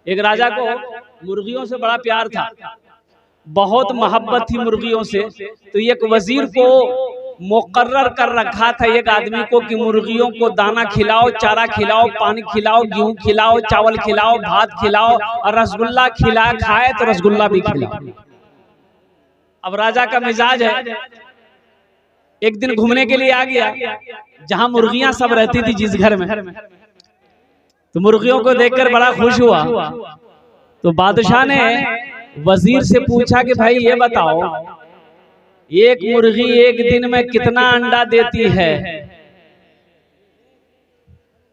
एक राजा को मुर्गियों से बड़ा प्यार था, बहुत मोहब्बत थी मुर्गियों से। तो एक वजीर को मुकर्रर कर रखा था एक आदमी को कि मुर्गियों को दाना खिलाओ, चारा खिलाओ, पानी खिलाओ, गेहूं खिलाओ, चावल खिलाओ, भात खिलाओ और रसगुल्ला खाए तो रसगुल्ला भी खिलाओ। अब राजा का मिजाज है, एक दिन घूमने के लिए आ गया जहां मुर्गियां सब रहती थी जिस घर में। तो मुर्गियों को देखकर बड़ा खुश हुआ। तो बादशाह ने वजीर से पूछा कि भाई ये बताओ, एक मुर्गी एक दिन में कितना अंडा देती है?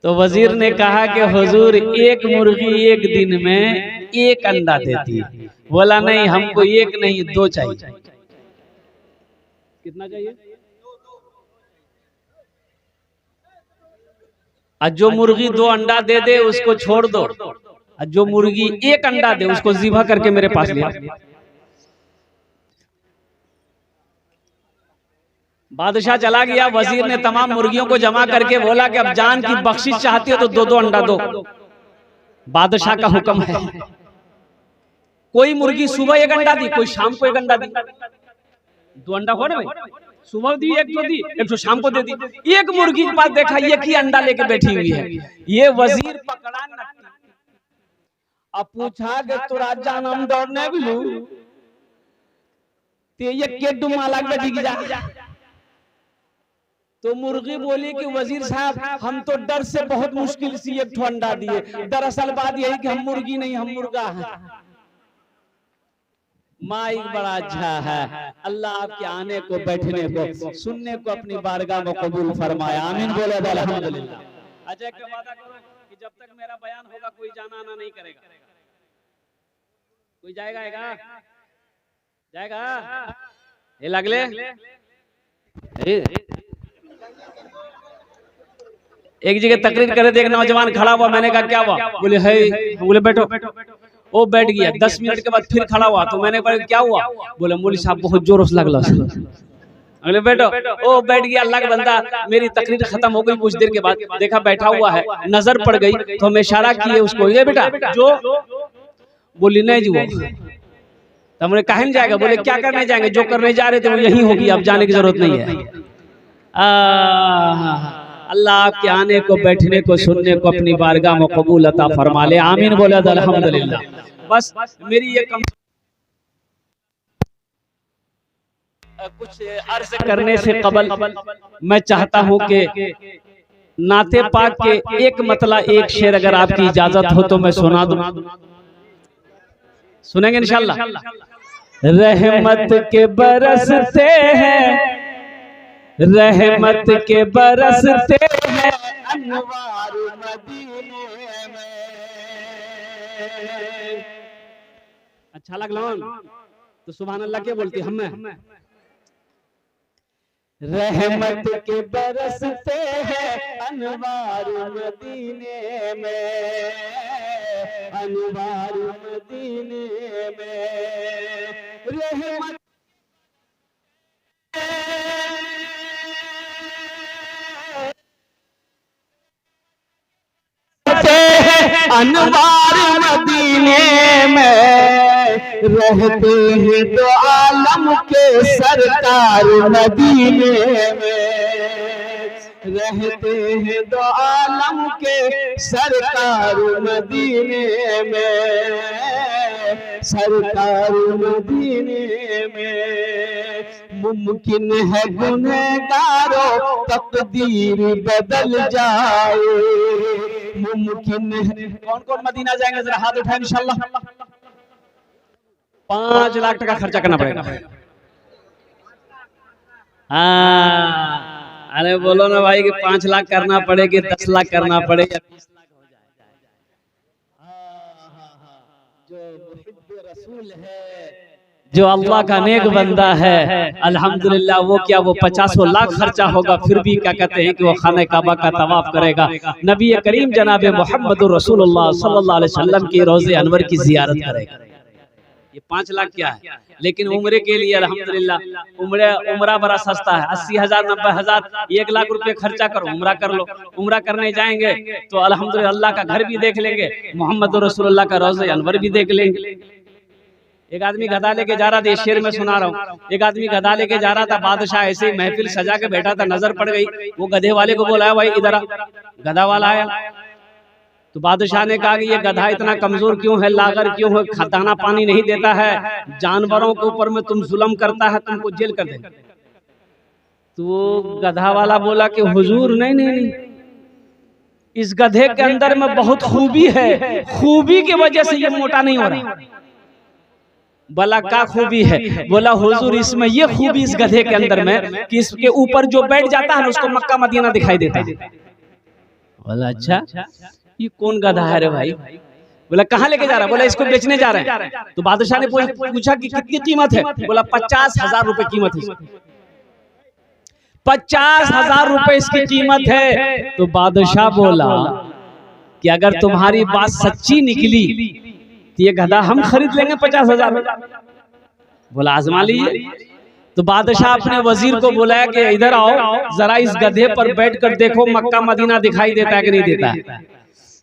तो वजीर ने कहा कि हुजूर, एक मुर्गी एक दिन में एक अंडा देती है। बोला नहीं, हमको एक नहीं 2 चाहिए। कितना चाहिए? और जो मुर्गी 2 अंडा दे दे उसको छोड़ दो, और जो मुर्गी एक अंडा दे उसको ज़िबा करके मेरे पास लिया। बादशाह चला गया। वजीर ने तमाम मुर्गियों को जमा करके बोला कि अब जान की बख्शिश चाहती हो तो 2-2 अंडा दो, बादशाह का हुक्म है। कोई मुर्गी सुबह 1 अंडा दी, कोई शाम को 1 अंडा दी। 2 अंडा हो ना भाई, सुबह दी, एक तो शाम को दे दी। एक मुर्गी के पास देखा एक ही अंडा लेके बैठी हुई है। ये वजीर पकड़ा न, अब पूछा कि तोरा जानम दौड़ने बिलू ते ये के डुमा लाग बैठी जा। तो मुर्गी बोली कि वजीर साहब, हम तो डर से बहुत मुश्किल से 1 ठो अंडा दिए। दरअसल बात यही कि हम मुर्गी नहीं, हम मुर्गा हैं। माइक बड़ा अच्छा है। अल्लाह आपके आने को, बैठने को, सुनने को अपनी बारगाह में कबूल फरमाया। आमीन बोले अल्हम्दुलिल्लाह। अच्छा, एक वादा करो कि जब तक मेरा बयान होगा कोई जाना आना नहीं करेगा। कोई जाएगा ये लगले एक जगह तकरीर करे थे, एक नौजवान खड़ा हुआ। मैंने कहा क्या हुआ? बोले है। बोले बैठो। वो बैठ गया। 10 मिनट के बाद फिर खड़ा हुआ। तो मैंने कहा क्या हुआ? बोले मौलवी साहब बहुत जोर से लगला। अगले बैठो। ओ बैठ गया। अल्लाह का बंदा, मेरी तकरीर खत्म हो गई। कुछ देर के बाद देखा बैठा हुआ है, नजर पड़ गई तो हम इशारा किए उसको, ये बेटा जो। बोली नहीं जी वो। तो हमने कहा नहीं जाएगा। बोले क्या करने जाएंगे? जो करने जा रहे थे वो यही होगी, अब जाने की जरूरत नहीं है। अल्लाह आपके आने को, बैठने को, सुनने को अपनी बारगाह में कबूल अता फरमा ले। आमीन बोले अल्हम्दुलिल्लाह। बस मेरी ये कुछ अर्ज करने से कबल मैं चाहता हूं कि नाते पाक के एक मतला, एक शेर अगर आपकी इजाजत हो तो मैं सुना दूं। सुनेंगे इंशाल्लाह। रहमत के बरसते हैं, रहमत के बरसते हैं अनवार मदीने में। अच्छा लगला तो सुभान अल्लाह क्या बोलती हम में। रहमत के बरसते हैं अनवार मदीने में, अनवार मदीने में। रहमत अनवार मदीने में रहते हैं तो आलम के सरकार मदीने में, रहते हैं तो आलम के सरकार मदीने में, सरकार मदीने में। मुमकिन है गुनहगारों तकदीर बदल जाए, मुमकिन है। कौन कौन मदीना जाएंगे जरा हाथ उठाएं इंशाल्लाह। 5 लाख टका खर्चा करना पड़ेगा। हाँ, अरे बोलो ना भाई कि 5 लाख करना पड़ेगी, 10 लाख करना पड़ेगा, 20 लाख हो जाएगा। जो मुहिब्ब रसूल है, जो अल्लाह का नेक बंदा है, अल्हम्दुलिल्लाह, वो क्या वो 50 लाख खर्चा होगा फिर भी क्या कहते हैं कि वो खाने काबा का तवाफ करेगा, नबी करीम जनाब मोहम्मद रसूलुल्लाह सल्लल्लाहु अलैहि वसल्लम के रोज़े अनवर की जियारत करेगा। ये 5 लाख क्या है, लेकिन उम्रे के लिए अल्हम्दुलिल्लाह उम्रा बड़ा सस्ता है। 80,000 90,000 1 लाख रुपए खर्चा करो, उम्रा कर लो। उम्रा करने जाएंगे तो अल्हम्दुलिल्लाह अल्लाह का घर भी देख लेंगे, मोहम्मद रसूलुल्लाह का रोज़े अनवर भी देख लेंगे। एक आदमी गधा लेके जा रहा था, इस शेर में सुना रहा हूँ। एक आदमी गधा लेके जा रहा था, बादशाह ऐसे ही महफिल सजा के बैठा था, नजर पड़ गई। वो गधे वाले को बोला, भाई इधर आ। गधा वाला आया तो बादशाह ने कहा कि ये गधा इतना कमजोर क्यों है, लागर क्यों है, दाना पानी नहीं देता है, जानवरों के ऊपर में तुम जुल्म करता है, तुमको जेल कर दे। तो गधा वाला बोला कि हुजूर नहीं नहीं नहीं, इस गधे के अंदर में बहुत खूबी है, खूबी की वजह से ये मोटा नहीं हो रहा। बोला क्या खूबी है? बोला हुजूर इसमें ये खूबी इस गधे के अंदर में कि इसके ऊपर जो बैठ जाता है ना उसको मक्का मदीना दिखाई देता है। बोला अच्छा ये कौन गधा है रे भाई? बोला कहाँ लेके जा रहा है? बोला इसको बेचने जा रहे हैं। तो बादशाह ने पूछा कि कितनी कीमत है? बोला 50,000 रुपए कीमत है। 50,000 रुपए इसकी कीमत है। तो बादशाह बोला कि अगर तुम्हारी बात सच्ची निकली तो ये गधा हम खरीद लेंगे 50,000 में। बोला आजमा लीजिए। तो बादशाह अपने वजीर को बुलाया कि इधर आओ, जरा इस गधे पर बैठकर देखो मक्का मदीना दिखाई देता है कि नहीं देता है।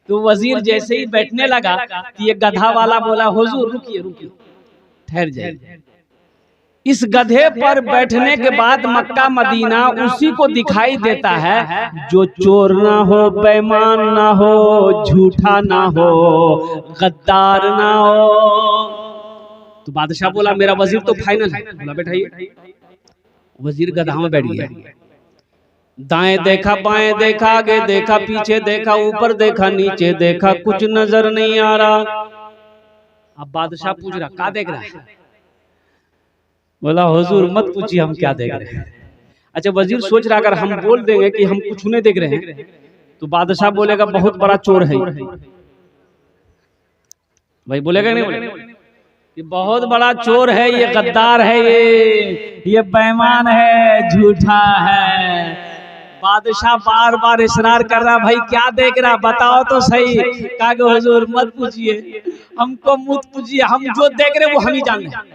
तो वजीर जैसे ही बैठने लगा कि ये गधा वाला बोला हुजूर रुकिए रुकिए ठहर जाइए, इस गधे पर बैठने के बाद मक्का मदीना उसी को दिखाई देता है जो चोर ना हो, बेईमान ना हो, झूठा ना हो, गद्दार ना हो। तो बादशाह बोला मेरा वजीर तो फाइनल है। बोला बैठाइए। वजीर गधा में बैठ गया। दाएं देखा, बाएं देखा, आगे देखा, पीछे देखा, ऊपर देखा, नीचे देखा, कुछ नजर नहीं आ रहा। अब बादशाह पूछ रहा क्या देख रहा है? बोला हुजूर मत पूछिए हम क्या देख रहे हैं। अच्छा वजीर सोच रहा अगर हम बोल देंगे कि हम कुछ नहीं देख रहे हैं तो बादशाह बोलेगा बहुत बड़ा चोर है भाई, बोलेगा नहीं बोलेगा? ये बहुत बड़ा चोर है, ये गद्दार है, ये बेईमान है, झूठा है। बादशाह बार बार इसरार कर रहा भाई क्या देख रहा बताओ तो सही। कहा कि हुजूर मत पूछिए, हमको मत पूछिए, हम जो देख रहे वो हम ही जान रहे।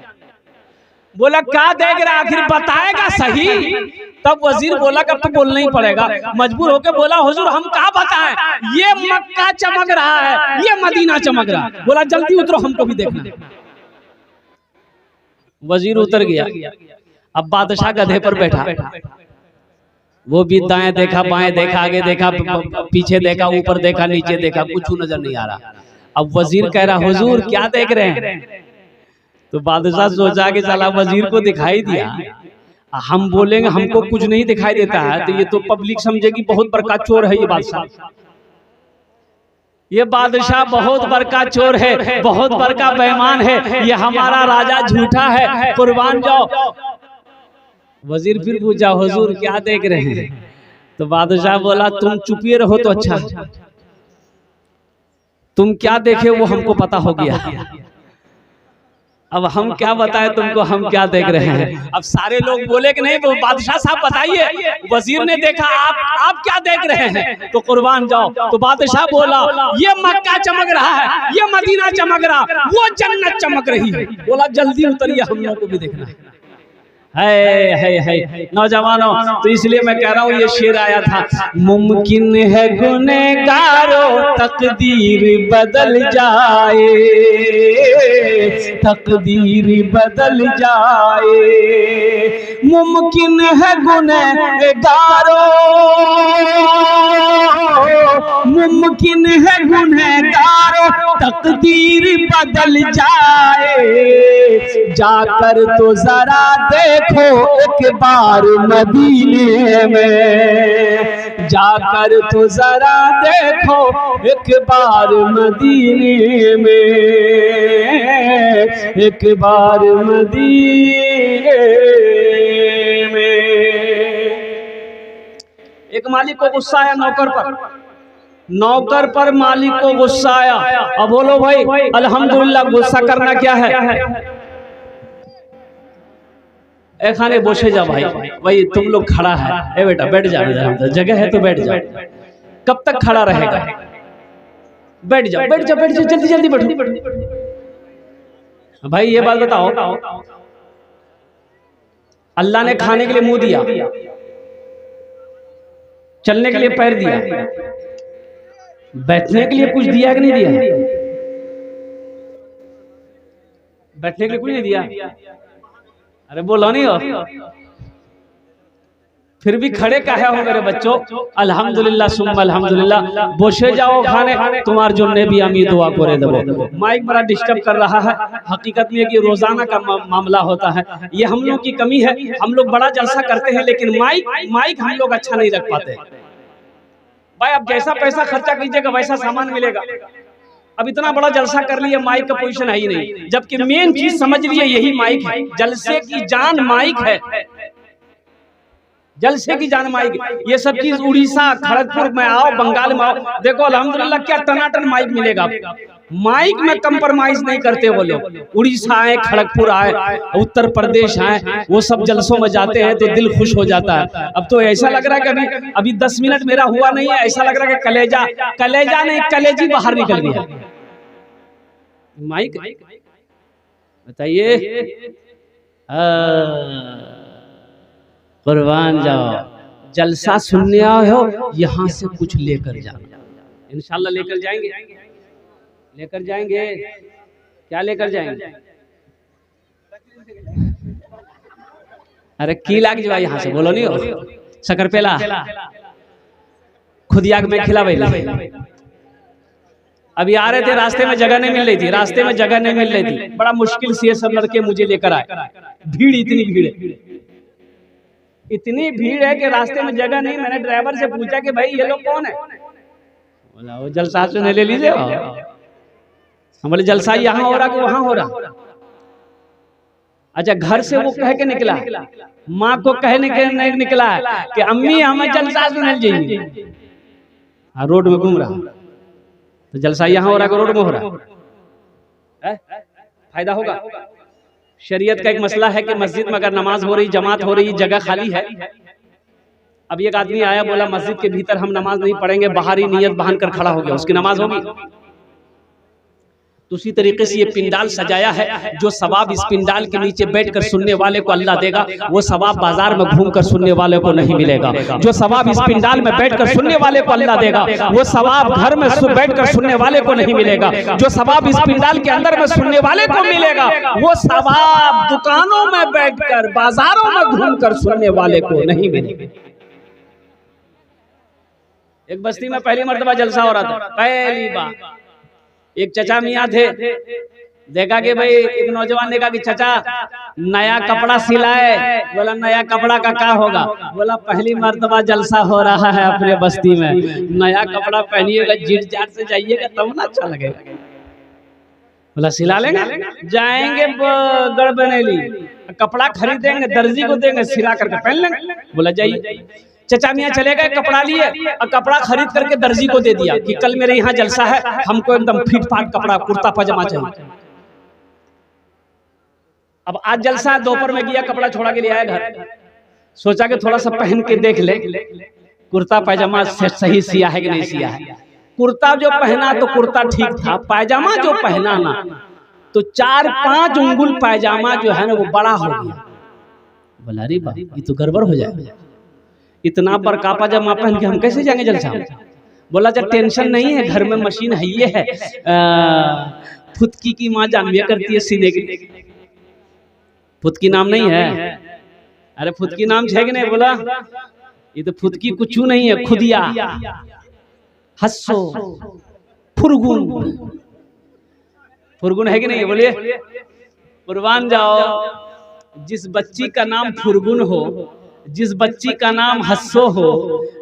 बोला क्या देख रहा आखिर बताएगा सही। तब वजीर बोला कब तो बोलना ही पड़ेगा, मजबूर होकर बोला हुजूर हम क्या बताएं, ये मक्का चमक रहा है, ये मदीना चमक रहा है। बोला जल्दी उतरो हमको भी देखना है। वजीर उतर गया। अब बादशाह गधे पर बैठा, वो भी दाएं देखा, बाएं देखा, आगे देखा, पीछे देखा, ऊपर देखा, नीचे देखा, कुछ नजर नहीं आ रहा। अब वजीर कह रहा हुजूर क्या देख रहे हैं? तो बादशाह सोचा कि साला वजीर को दिखाई दिया, हम बोलेंगे हमको कुछ नहीं दिखाई देता है तो ये तो पब्लिक समझेगी बहुत बड़का चोर है ये बादशाह। ये बादशाह बहुत बड़का चोर है, बहुत बड़का बेईमान है, ये हमारा राजा झूठा है, कुर्बान जाओ। वजीर फिर पूछा हुजूर क्या देख रहे हैं? तो बादशाह बोला तुम चुपिए रहो तो अच्छा, तुम क्या देखे वो हमको पता हो गया, अब हम क्या बताएं तुमको हम क्या देख रहे हैं। अब सारे लोग बोले कि नहीं वो बादशाह साहब बताइए, वजीर ने देखा आप क्या देख रहे हैं? तो कुर्बान जाओ। तो बादशाह बोला ये मक्का चमक रहा है, ये मदीना चमक रहा, वो जन्नत चमक रही है। बोला जल्दी उतरिए हम लोग को भी देखना है नौजवानों। तो इसलिए मैं कह रहा हूँ ये शेर आया था, मुमकिन है गुनहगारों तकदीर बदल जाए, तकदीर बदल जाए, मुमकिन है गुनहगारों, मुमकिन है गुनहगारों तकदीर बदल जाए, जाकर तो जरा देखो एक बार मदीने में, जाकर तो जरा देखो एक बार मदीने में, एक बार मदीने में। एक मालिक को गुस्सा आया नौकर पर मालिक को गुस्सा आया। अब बोलो भाई अल्हम्दुलिल्लाह गुस्सा करना क्या है? ए खाने बसे जा भाई तुम लोग खड़ा है, ए बेटा बैठ जा, जगह है तो बैठ जा। कब तक खड़ा रहेगा? बैठ जा जल्दी जल्दी बैठो। भाई ये बात बताओ, अल्लाह ने खाने के लिए मुंह दिया, चलने के लिए पैर दिया, बैठने के लिए कुछ दिया कि नहीं दिया? बैठने के लिए कुछ नहीं दिया। अरे बोलो नहीं हो, फिर भी खड़े काहे हो मेरे बच्चों? अल्हम्दुलिल्लाह सुम्मा अल्हम्दुलिल्लाह। बोशे जाओ खाने तुम्हार जो ने भी अमी दुआ करे दबो। माइक बड़ा डिस्टर्ब कर रहा है। हकीकत में कि रोजाना का मामला होता है, ये हम लोग की कमी है। हम लोग बड़ा जलसा करते हैं लेकिन माइक हम लोग अच्छा नहीं रख पाते। भाई अब जैसा पैसा खर्चा कीजिएगा वैसा सामान मिलेगा। अब इतना बड़ा जलसा कर लिया, माइक का पोजीशन है ही नहीं, जबकि मेन चीज समझ लिए यही माइक है। जलसे की जान माइक है, जलसे की जान माइक। ये सब चीज उड़ीसा खड़गपुर में आओ, बंगाल में आओ, देखो अल्हम्दुलिल्लाह क्या टनाटन माइक मिलेगा। माइक में कंप्रोमाइज नहीं करते वो लोग। उड़ीसा आए, खड़गपुर आए, उत्तर प्रदेश आए, वो सब जलसों में जाते हैं तो दिल खुश हो जाता है। अब तो ऐसा लग रहा है कि अभी 10 मिनट मेरा हुआ नहीं है, ऐसा लग रहा है कि कलेजा नहीं कलेजी बाहर निकल गया। माइक बताइए, कुर्बान जाओ। जलसा सुनने आए हो, यहाँ से कुछ लेकर जाना। इंशाल्लाह लेकर जाएंगे, लेकर जाएंगे। क्या लेकर जाएंगे? अरे की लाग जाए यहाँ से, बोलो नहीं हो। शकरपेला खुद याग में खिलावे। अभी आ रहे थे, रास्ते में जगह नहीं मिल रही थी, रास्ते में जगह नहीं मिल रही थी। बड़ा मुश्किल से ये सब लड़के मुझे लेकर आए। भीड़, इतनी भीड़ है, इतनी भीड़ है कि रास्ते में जगह नहीं। मैंने ड्राइवर से पूछा कि भाई ये लोग कौन है? बोला वो जलसा सुनने ले लीजिए। हम बोले जलसा यहाँ हो रहा कि वहां हो रहा? अच्छा, घर से वो कह के निकला, माँ को कहने के नहीं निकला कि अम्मी हमें जलसा सुनने जाइए। रोड में घूम रहा, तो जलसा यहाँ हो रहा कि रोड में हो रहा? फायदा होगा। शरीयत का एक मसला है कि मस्जिद में अगर नमाज हो रही, जमात हो रही, जगह खाली है। अब एक आदमी आया, बोला मस्जिद के भीतर हम नमाज नहीं पढ़ेंगे, बाहर ही नियत बांध कर खड़ा हो गया, उसकी नमाज होगी? तो उसी तरीके से ये पिंडाल सजाया है, जो सवाब इस पिंडाल के नीचे बैठकर सुनने वाले को अल्लाह देगा, वो सवाब बाजार में घूमकर सुनने वाले को नहीं मिलेगा। जो सवाब इस पिंडाल में बैठकर सुनने वाले को अल्लाह देगा, वो सवाब घर में बैठकर सुनने वाले को नहीं मिलेगा। जो सवाब इस पिंडाल के अंदर में सुनने वाले को मिलेगा, वो सवाब दुकानों में बैठकर, बाजारों में घूमकर सुनने वाले को नहीं मिलेगा। एक बस्ती में पहली मर्तबा जलसा हो रहा था, पहली बार। एक चचा मियाँ थे, देखा कि भाई एक नौजवान ने कहा कि चचा नया कपड़ा सिलाए। बोला नया कपड़ा का क्या होगा? बोला पहली मर्तबा जलसा हो रहा है अपने बस्ती में, नया कपड़ा पहनिएगा, जीट जाट से जाइएगा तब ना अच्छा लगेगा। बोला सिला लेंगे, जाएंगे गड़बनेली, कपड़ा खरीदेंगे, दर्जी को देंगे, सिला करके पहन लेंगे। बोला जाइए। चचा मियाँ चले गए, कपड़ा लिए और कपड़ा खरीद करके दर्जी को दे दिया कि कल मेरे यहाँ जलसा है, हमको एकदम फिट फाट कपड़ा, कुर्ता पजामा चाहिए। अब आज जलसा, दोपहर में गया, कपड़ा छोड़ा के लिए आया घर, सोचा कि थोड़ा सा पहन के देख ले कुर्ता पैजामा सही सिया है कि नहीं सिया है। कुर्ता जो पहना तो कुर्ता ठीक था, पैजामा जो पहना ना तो 4-5 उंगुल पैजामा जो है ना वो बड़ा हो गया। बोला अरे बा ये तो गड़बड़ हो जाएगा, इतना बड़का पैजामा पहन के हम कैसे जाएंगे जलसा? बोला जब टेंशन नहीं है, घर में मशीन है, ये है फुदकी की माँ जानविया करती है सीने की। फुदकी नाम नहीं है? अरे फुदकी नाम है कि नहीं? बोला ये तो फुदकी कुछ नहीं है, खुदिया, हस्सो, फुरगुन। फुरगुन है कि नहीं? बोलिए कुर्बान जाओ। जिस बच्ची का नाम फुरगुन हो, जिस बच्ची का नाम हस्सो हो,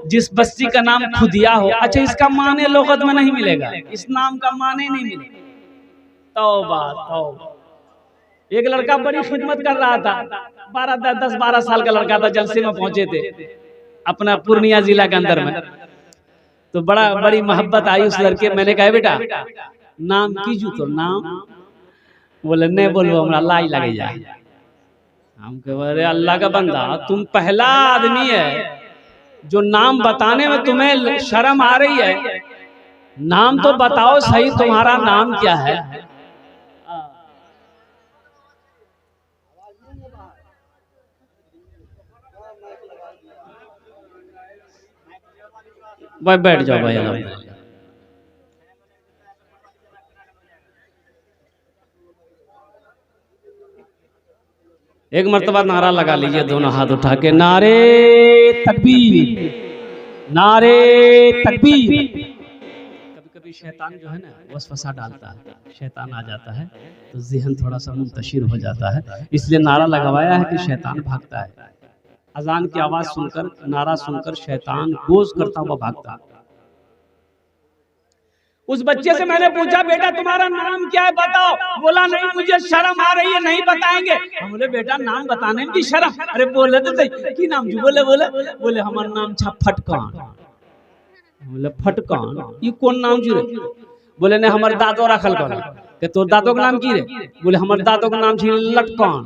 जिस बच्ची का नाम खुदिया हो, अच्छा इसका माने लोगत में नहीं मिलेगा, इस नाम का माने नहीं मिलेगा। तौबा तौबा। एक लड़का बड़ी खिदमत कर रहा था, 10-12 साल का लड़का था, जलसे में पहुंचे थे अपना पूर्णिया जिला के अंदर में। तो बड़ी मोहब्बत आई उस लड़के। मैंने कहा बेटा नाम कीजू तो नाम? बोले नहीं बोलो हमरा लाई लगे जाए। हम कहे अरे अल्लाह का बंदा, तुम पहला आदमी है जो नाम बताने में तुम्हें शर्म आ रही है, नाम तो बताओ सही, तुम्हारा नाम क्या है? भाई बैठ जाओ भाई, अल्हम्दुलिल्लाह। एक मर्तबा नारा लगा लीजिए दोनों हाथ उठा के, नारे तकबीर, नारे तकबीर। कभी कभी शैतान जो है ना वसवसा डालता है, शैतान आ जाता है तो ज़हन थोड़ा सा मुंतशिर हो जाता है, इसलिए नारा लगवाया है कि शैतान भागता है। अजान की आवाज सुनकर, नारा सुनकर शैतान गोज करता हुआ भागता है। उस बच्चे से मैंने पूछा, बेटा तुम्हारा नाम क्या है बताओ। बोला नहीं मुझे शर्म आ रही है, नहीं बताएंगे। हम बोले बेटा नाम बताने की शर्म, अरे बोले तो सही की नाम जो बोले बोले बोले हमारा नाम छा फटकान। बोले फटकान ये कौन नाम जी रे? बोले ने हमारे दादो रखल कर के तोर दादो का नाम की रे? बोले हमारे दादो का नाम छी लटकान।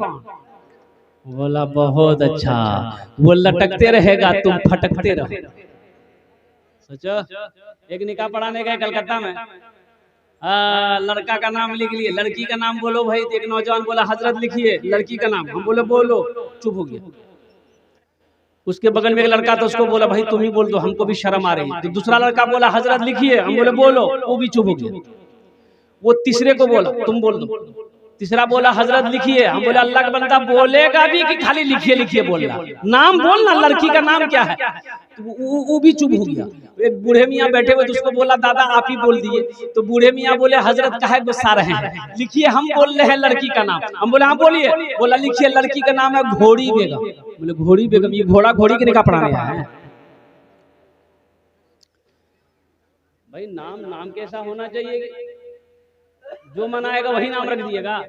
बोला बहुत अच्छा, वो लटकते रहेगा तुम फटकते रहो। सोचो, एक निकाह पढ़ाने गए कलकत्ता में, लड़का का नाम लिख लिए, लड़की का नाम बोलो भाई। तो एक नौजवान बोला हजरत लिखिए लड़की का नाम। हम बोले बोलो, चुप हो गया। उसके बगल में एक लड़का था, उसको बोला भाई तुम ही बोल दो, हमको भी शर्म आ रही है। तो दूसरा लड़का बोला हजरत लिखिए, हम बोले बोलो, वो भी चुप हो गया। वो तीसरे को बोला तुम बोल दो। तीसरा बोला हजरत लिखिए, हम बोले अल्लाह का बंदा बोलेगा भी कि खाली लिखिए लिखिए बोल रहा, नाम बोलना, लड़की का नाम क्या है। तो वो भी चुप हो गया। एक बूढ़े मियाँ बैठे हुए, तो उसको बोला दादा आप ही बोल दिए। तो बूढ़े मियाँ बोले हजरत काहे गुस्सा रहे हैं, लिखिए हम बोल रहे हैं लड़की का नाम। हम बोले हाँ बोलिए। बोला लिखिए लड़की का नाम है घोड़ी बेगम। बोले घोड़ी बेगम, ये घोड़ा घोड़ी के निकाह पढ़ाने आया है भाई। नाम नाम कैसा होना चाहिए, जो मनाएगा वही नाम रख दिएगा।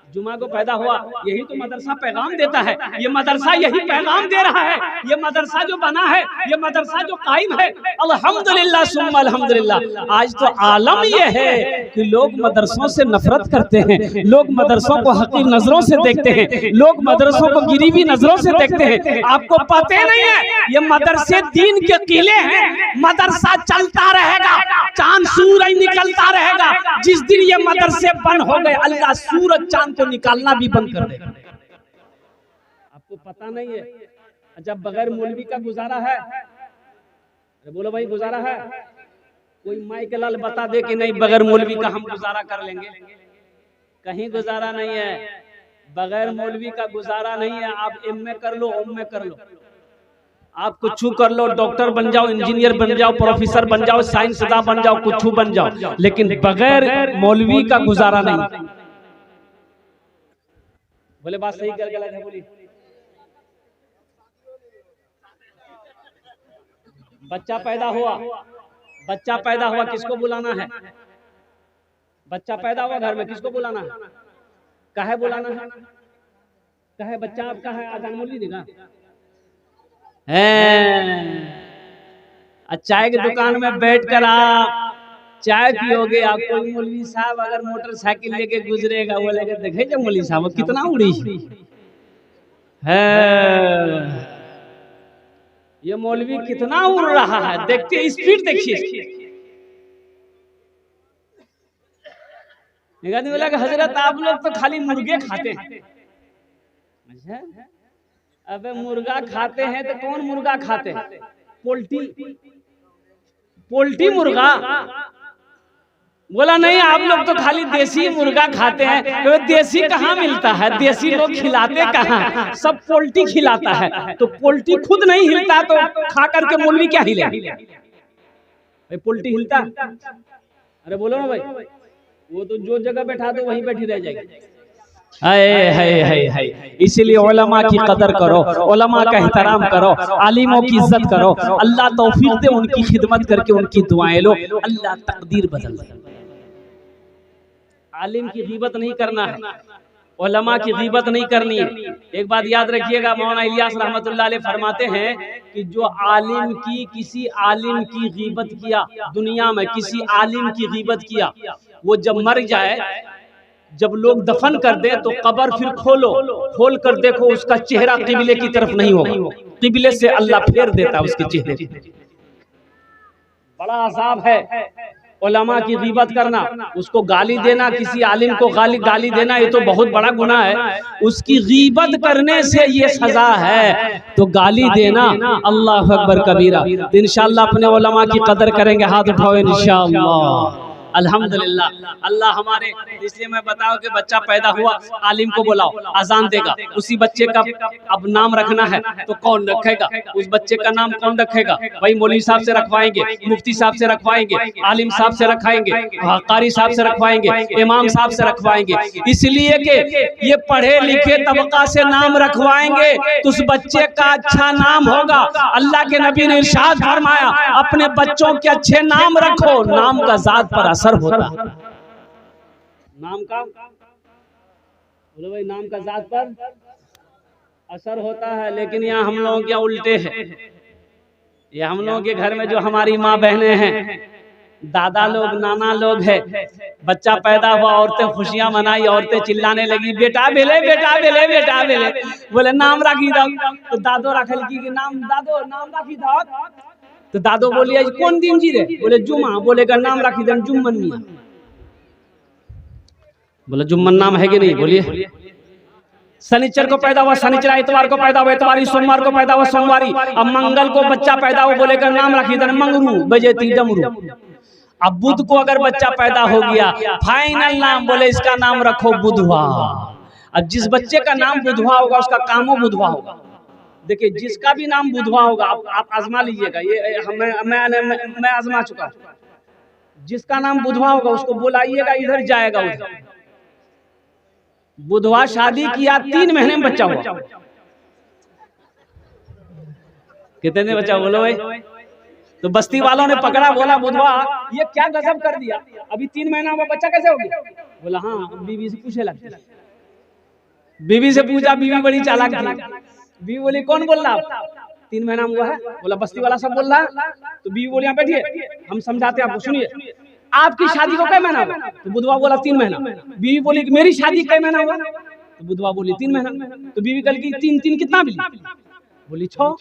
जुमा को पैदा हुआ, यही तो मदरसा पैगाम देता है। ये मदरसा यही पैगाम दे रहा है। ये मदरसा जो बना है, ये मदरसा जो कायम है, अल्हम्दुलिल्लाह सुम्मा अल्हम्दुलिल्लाह। आज तो आलम ये है कि लोग मदरसों से नफरत करते हैं, लोग मदरसों को हकीर नजरों से देखते हैं, लोग मदरसों को गिरीबी नजरों से देखते हैं। आपको पता नहीं है ये मदरसे दीन के किले हैं। मदरसा चलता रहेगा, चांद सूरज निकलता रहेगा। जिस दिन ये मदरसे बंद हो गए, अल्लाह सूरज चांद को निकालना भी बंद कर देगा। आपको पता नहीं है जब बगैर मौलवी का गुजारा है। अरे बोलो भाई गुजारा है? कोई माई के लाल बता दे कि नहीं बगैर मौलवी का हम गुजारा कर लेंगे। कहीं गुजारा नहीं है, बगैर मौलवी का गुजारा नहीं है। आप एमए कर लो, एमए कर लो, आप कुछ कर लो, डॉक्टर बन जाओ, इंजीनियर बन जाओ, प्रोफेसर बन जाओ, साइंसदान बन जाओ, कुछ बन जाओ, लेकिन बगैर मौलवी का गुजारा नहीं। बोले बात सही कर गलत है बोली। बच्चा पैदा हुआ, बच्चा पैदा हुआ, किसको बुलाना है? बच्चा पैदा हुआ घर में, किसको बुलाना है? काहे बुलाना है? काहे बच्चा आपका है? आजान मौलवी देगा चाय की दुकान में बैठकर आप चाय पियोगे, आप कोई मौलवी साहब अगर मोटरसाइकिल लेके गुजरेगा, वो लेकर देखे जब मौलवी साहब कितना उड़ी है, ये मौलवी कितना उड़ रहा है, देखते स्पीड देखिए। बोला कि हजरत आप लोग तो खाली मुर्गे खाते हैं। अच्छा, अबे मुर्गा खाते हैं तो कौन मुर्गा खाते हैं? पोल्ट्री, पोल्ट्री मुर्गा। बोला नहीं आप लोग तो खाली देसी मुर्गा खाते हैं। तो देसी कहाँ मिलता है, देसी लोग खिलाते कहाँ, सब पोल्ट्री खिलाता है। तो पोल्ट्री खुद नहीं हिलता तो खा करके मौलवी क्या हिले भाई? पोल्ट्री हिलता? अरे बोलो ना भाई, वो तो जो जगह बैठा दो वहीं बैठी रह जाएगी। हाय इसीलिए उलमा की कदर करो, उलमा का एहतराम करो, आलिमों की इज्जत करो। अल्लाह तौफीक दे, उनकी खिदमत करके उनकी दुआएं लो, अल्लाह तकदीर बदल दे। आलिम की गीबत नहीं करना है, उलमा की गीबत नहीं करनी है। एक बात याद रखिएगा, मौलाना इलियास रहमतुल्लाह अलैह फरमाते हैं कि जो आलिम की किसी आलिम की गीबत किया, दुनिया में किसी आलिम की गीबत किया, वो जब मर जाए, जब लोग दफन कर दे तो कब्र फिर खोलो, खोल कर देखो उसका चेहरा किबले की तरफ नहीं होगा, किबले से अल्लाह फेर देता है उसके चेहरे। बड़ा अजाब है उलमा की गीबत करना, उसको गाली देना, किसी आलिम को गाली देना, ये तो बहुत बड़ा गुनाह है। उसकी गीबत करने से ये सजा है, तो गाली देना अल्लाह अकबर कबीरा। तो इंशाअल्लाह अपने उलमा की कदर करेंगे, हाथ उठाओ इंशाअल्लाह। अल्हम्दुलिल्लाह। अल्लाह हमारे, इसलिए मैं बताऊं कि बच्चा पैदा हुआ, आलिम को बुलाओ, अजान देगा, उसी बच्चे का अब नाम रखना है तो कौन रखेगा? उस बच्चे का नाम कौन रखेगा? भाई मौलवी साहब से रखवाएंगे, मुफ्ती साहब से रखवाएंगे, आलिम साहब से रखवाएंगे, कारी साहब से रखवाएंगे, इमाम साहब से रखवाएंगे। इसलिए कि ये पढ़े लिखे तबका से नाम रखवाएंगे तो उस बच्चे का अच्छा नाम होगा। अल्लाह के नबी ने इरशाद फरमाया, अपने बच्चों के अच्छे नाम रखो, नाम का जात पर असर होता है। नाम का बोलो भाई, नाम का जात पर असर होता है। लेकिन यहाँ हम लोगों के उल्टे है। ये हम लोगों के घर में जो हमारी माँ बहनें हैं, दादा लोग, नाना लोग है, बच्चा पैदा हुआ, औरतें खुशियां मनाई, औरतें चिल्लाने लगी, बेटा बेले, बेटा बेले, बेटा बेले। बोले नाम रखी दो, तो दादो रखल की नाम, दादो नाम रखी दो, तो दादो बोलिए कौन दिन जी रे? बोले जुमा। बोलेगा नाम रखी दे जुम्मन मियां। बोले जुम्मन नाम है कि नहीं? बोलिए। शनिचर को पैदा हुआ शनिचर, इतवार को पैदा हुआ इतवारी, सोमवार को पैदा हुआ सोमवारी, अब मंगल को बच्चा पैदा हुआ, बोलेगा नाम रखी दे मंगरू बजेती डमरू। अब बुध को अगर बच्चा पैदा हो गया, फाइनल नाम बोले इसका नाम रखो बुधवा। अब जिस बच्चे का नाम बुधवा होगा उसका कामो बुधवा होगा। देखिए, जिसका भी नाम बुधवा होगा, आप आजमा लीजिएगा, ये मैं आजमा चुका हूं। जिसका नाम बुधवा होगा उसको बुलाइएगा, इधर जाएगा उधर। बुधवा शादी किया, 3 महीने में बच्चा हुआ। कितने ने बच्चा? बोलो भाई। तो बस्ती वालों ने पकड़ा, बोला बुधवा ये क्या गजब कर दिया, अभी 3 महीना में बच्चा कैसे हो गया? बोला हाँ, बीवी से पूछे लगता। बीवी से पूछा, बीवी बड़ी चालाक थी। बीवी बोली कौन बोल रहा? 3 महीना हुआ है। बोला बस्ती वाला सब बोल रहा है। तो बीवी बोली यहाँ बैठिए, हम समझाते हैं आपको, सुनिए। आपकी शादी को कै महीना हुआ? तो बुधवा बोला 3 महीना। बीवी बोली मेरी शादी कै महीना हुआ? तो बुधवा बोली 3 महीना। तो बीवी कल की 3 कितना मिली? बोली 6।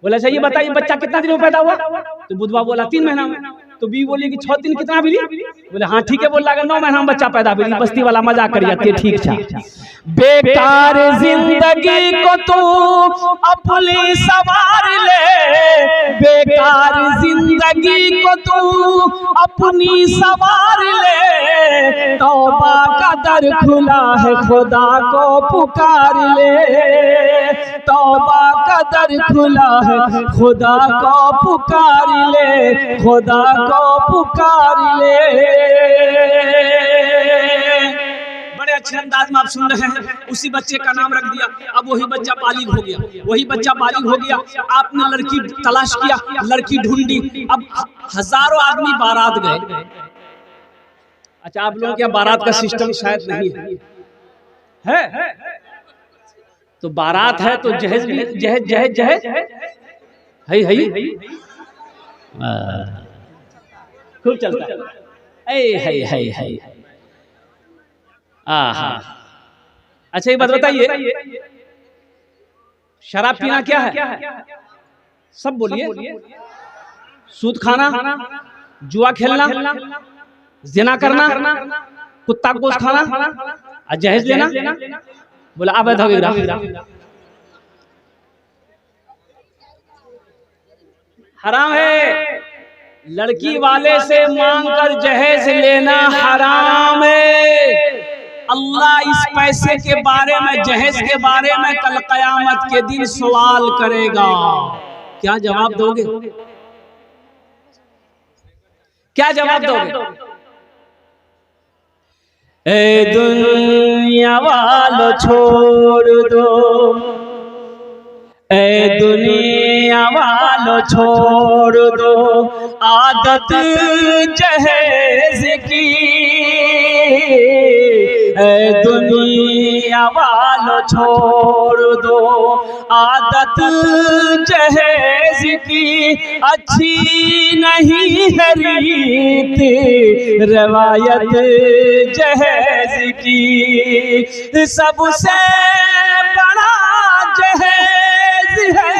बोला अच्छा ये बताइए बच्चा कितना दिन में पैदा हुआ? तो बुधवा बोला 3 महीना में। तो बीवी बोली कि 6 दिन कितना मिली? बोले हाँ ठीक है। बोल रहा 9 महीना में बच्चा पैदा मिली। बस्ती वाला मजाक कर जाती है, ठीक था। बेकार जिंदगी को तू अपनी सवार ले, बेकार जिंदगी को तू अपनी सवार ले, तौबा का दर खुला है खुदा को पुकार ले, तौबा का दर खुला है खुदा को पुकार ले, खुदा को पुकार ले। बड़े अच्छे अंदाज में आप सुन रहे हैं। उसी बच्चे का नाम रख दिया। अब वही बच्चा बालिग हो गया, वही बच्चा बालिग हो गया। आपने लड़की तलाश किया, लड़की ढूंढी, अब हजारों आदमी बारात गए। अच्छा, आप लोगों के यहाँ बारात का सिस्टम शायद नहीं है? तो बारात है तो जहेज भी जहेज है खूब चलता है। अच्छा ये बात बताइए, शराब पीना क्या है? सब बोलिए। सूद खाना, जुआ खेलना, जिना करना, कुत्ता गोश्त खाना और जहेज लेना। बोला अब हराम है। लड़की वाले से मांग कर जहेज लेना हराम है। अल्लाह इस पैसे के बारे में, जहेज के बारे में कल कयामत के दिन सवाल करेगा। क्या जवाब दोगे? क्या जवाब दोगे? ए दुनिया वालों छोड़ दो, ए दुनिया वालों छोड़ दो आदत जहेज की, ए दुनिया वालों छोड़ दो आदत जहेज की, अच्छी नहीं है रीत रवायत जहेज की, सबसे बड़ा जहेज है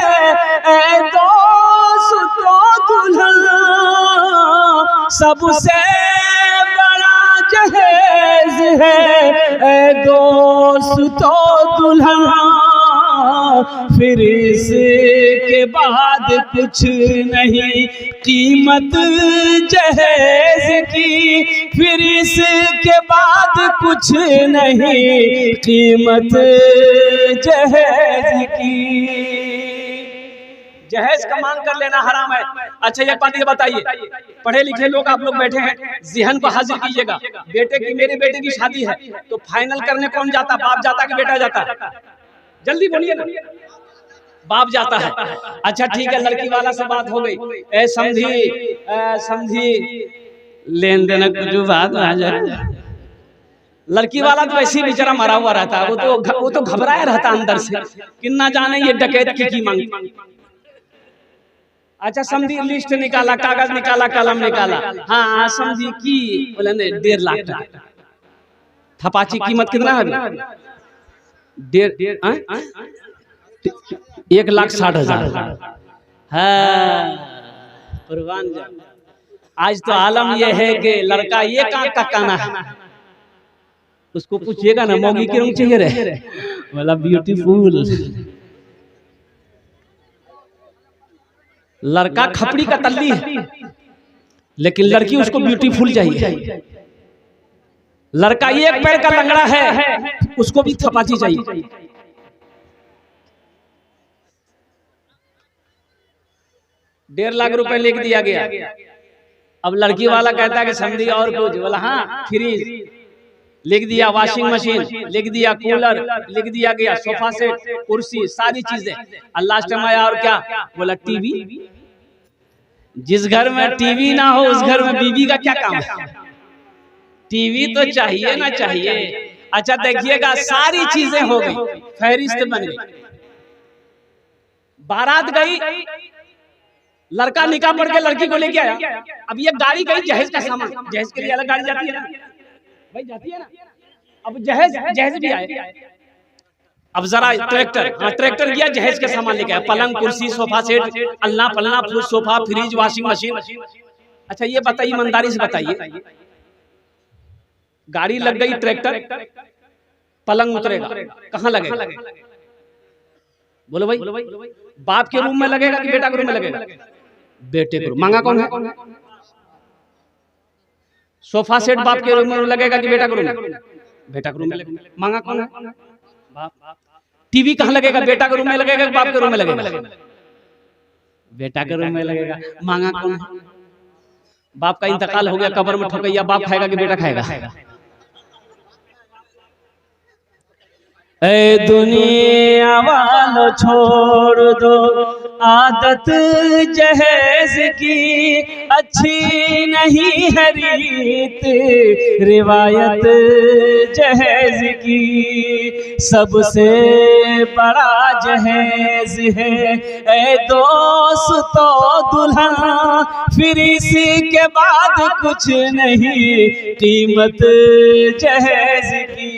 ए दोस्तों दुल्हन, सबसे बड़ा जहेज है ए दोस्तों दुल्हन, फिर इसके बाद कुछ नहीं कीमत जहेज की, फिर इसके बाद कुछ नहीं कीमत जहेज की। जहेज का मांग कर लेना हराम है। अच्छा एक बात ये बताइए, पढ़े लिखे लोग आप लोग बैठे हैं, ज़हन को हाजिर कीजिएगा। बेटे की, मेरे बेटे की शादी है तो फाइनल करने कौन जाता? बाप जाता कि बेटा जाता? जल्दी बोलिए ना। बाप जाता है। अच्छा ठीक है, लड़की वाला से बात हो गई, ए समझी लेन देन कुछ बात आ जाए। लड़की वाला तो वैसे ही बेचारा मरा हुआ रहता है, वो तो घबराया रहता अंदर से कि ना जाने ये डकैत की मांग। अच्छा समझी लिस्ट निकाला, कागज निकाला, कलम निकाला, हाँ समझी की बोले 1.5 लाख टका। थपाची कीमत कितना है? 1,60,000। हाँ कुर्बान जान। आज तो आलम यह है कि लड़का ये का काना है, उसको पूछिएगा ना मौगी क्यों चाहिए रे, बोला ब्यूटीफुल। लड़का खपड़ी का तल्ली है लेकिन लड़की उसको ब्यूटीफुल चाहिए। लड़का एक पैर का लंगड़ा है उसको भी थपाची चाहिए। ₹1.5 लाख लिख दिया गया। अब लड़की वाला कहता है कि समझी और कुछ, बोला हाँ फ्रिज लिख दिया, वॉशिंग मशीन लिख दिया, कूलर लिख दिया गया, सोफा सेट, कुर्सी, सारी चीजें। और लास्ट में आया और क्या बोला? टीवी। जिस घर में टीवी ना हो उस घर में बीवी का क्या काम है? टीवी तो चाहिए ना चाहिए। अच्छा देखिएगा, सारी चीजें हो गई, फहरिस्त बन गई, बारात गई, लड़का निकाह पढ़ के लड़की को लेके आया। अब ये गाड़ी गई जहेज का सामान, जहेज के लिए अलग गाड़ी जाती है ना भाई, जाती है ना। अब जहेज भी आए। अब जरा ट्रैक्टर, हाँ ट्रैक्टर गया, जहेज के सामान लेके आया, पलंग, कुर्सी, सोफा सेट, अल्लाह पल्ला, सोफा, फ्रिज, वॉशिंग मशीन। अच्छा ये बताइए, ईमानदारी से बताइए, गाड़ी लग गई, ट्रैक्टर, पलंग उतरेगा कहाँ लगेगा? बोलो भाई, बाप के रूम में लगेगा कि बेटा के रूम में लगेगा? बेटे के रूम। मांगा कौन है? सोफा सेट बाप के रूम में लगेगा कि बेटा के रूम में? बेटा के रूम में लगेगा। मांगा कौन है? बाप। टीवी कहाँ लगेगा? बेटा के रूम में लगेगा कि बाप के रूम में लगेगा? बेटा के रूम में लगेगा। मांगा कौन है? बाप का इंतकाल हो गया, कब्र में ठोकैया, बाप खाएगा कि बेटा खाएगा? ऐ दुनिया वालों छोड़ दो आदत जहेज की, अच्छी नहीं है रीत रिवायत जहेज की। सबसे बड़ा जहेज है ऐ दोस्तों दुल्हन, फिर इसी के बाद कुछ नहीं कीमत जहेज की।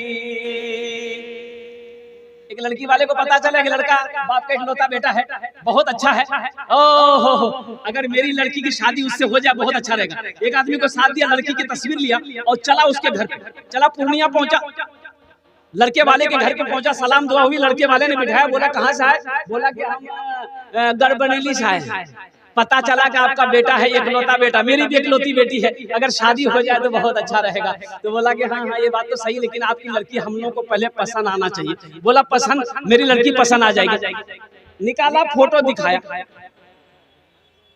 एक लड़की वाले को पता चला कि लड़का बाप का इकलौता बेटा है, बहुत अच्छा है, ओहो अगर मेरी लड़की की शादी उससे हो जाए बहुत अच्छा रहेगा। एक आदमी को साथ दिया, लड़की की तस्वीर लिया और चला उसके घर पे, चला पूर्णिया पहुंचा, लड़के वाले के घर पे पहुंचा, सलाम दुआ हुई, लड़के वाले ने बिठाया, बोला कहाँ से आए? बोला कि हम गड़बनेली से आए। पता चला कि आपका बेटा है, इकलौता बेटा, मेरी भी इकलौती बेटी है, अगर शादी हो जाए तो बहुत अच्छा रहेगा। तो बोला कि हाँ ये बात तो सही, लेकिन आपकी लड़की हम लोग को पहले पसंद आना चाहिए। बोला पसंद, मेरी लड़की पसंद आ जाएगी। निकाला, फोटो दिखाया,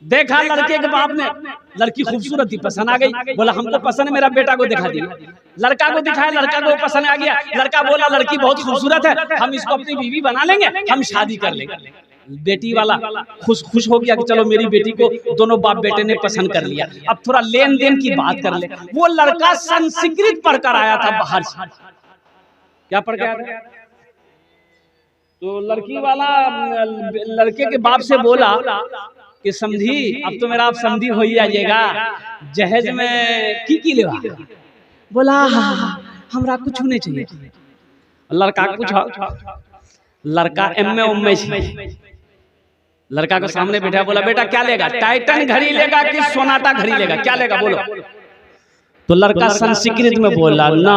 देखा लड़के के बाप ने, लड़की खूबसूरत थी, पसंद आ गई। बोला हमको पसंद है, मेरा बेटा को दिखा दिया। लड़का को दिखाया, लड़का को पसंद आ गया। लड़का बोला लड़की बहुत खूबसूरत है, हम इसको अपनी बीवी बना लेंगे, हम शादी कर लेंगे। बेटी वाला खुश हो गया कि चलो मेरी बेटी को दोनों बाप बेटे ने पसंद कर लिया। अब थोड़ा लेन देन की बात कर ले। वो लड़का संस्कृत पढ़कर आया था बाहर से। क्या पढ़ के आया था? तो लड़की वाला लड़के के बाप से बोला कि समझी अब तो मेरा आप समझी हो ही जाइएगा, जहेज में की लेवा? बोला हमरा कुछ नहीं चाहिए। लड़का कुछ, लड़का एम में लड़का को सामने बैठा, बोला बेटा क्या लेगा, टाइटन घड़ी लेगा कि सोनाटा घड़ी लेगा, क्या लेगा बोलो। तो लड़का संस्कृत में बोला ना,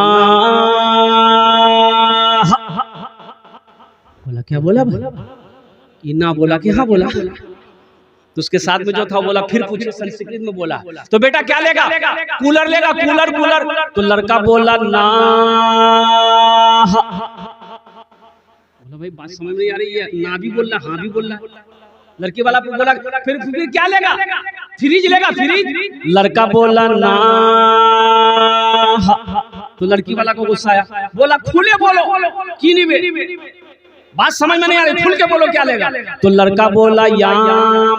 बोला क्या बोला, ये ना बोला कि हाँ बोला। तो उसके साथ में जो था बोला, फिर पूछे संस्कृत में बोला, तो बेटा क्या लेगा, कूलर लेगा, कूलर कूलर। तो लड़का बोला ना, बोला भाई बात समझ नहीं आ रही है, ना भी बोलना हाँ भी बोलना। लड़की वाला बोला फिर क्या लेगा, फ्रिज लेगा, फ्रिज। लड़का बोला ना। तो लड़की वाला को गुस्सा आया, बोला खुले बोलो की नहीं, बात समझ में नहीं आ रही, खुल के बोलो क्या लेगा। तो लड़का बोला या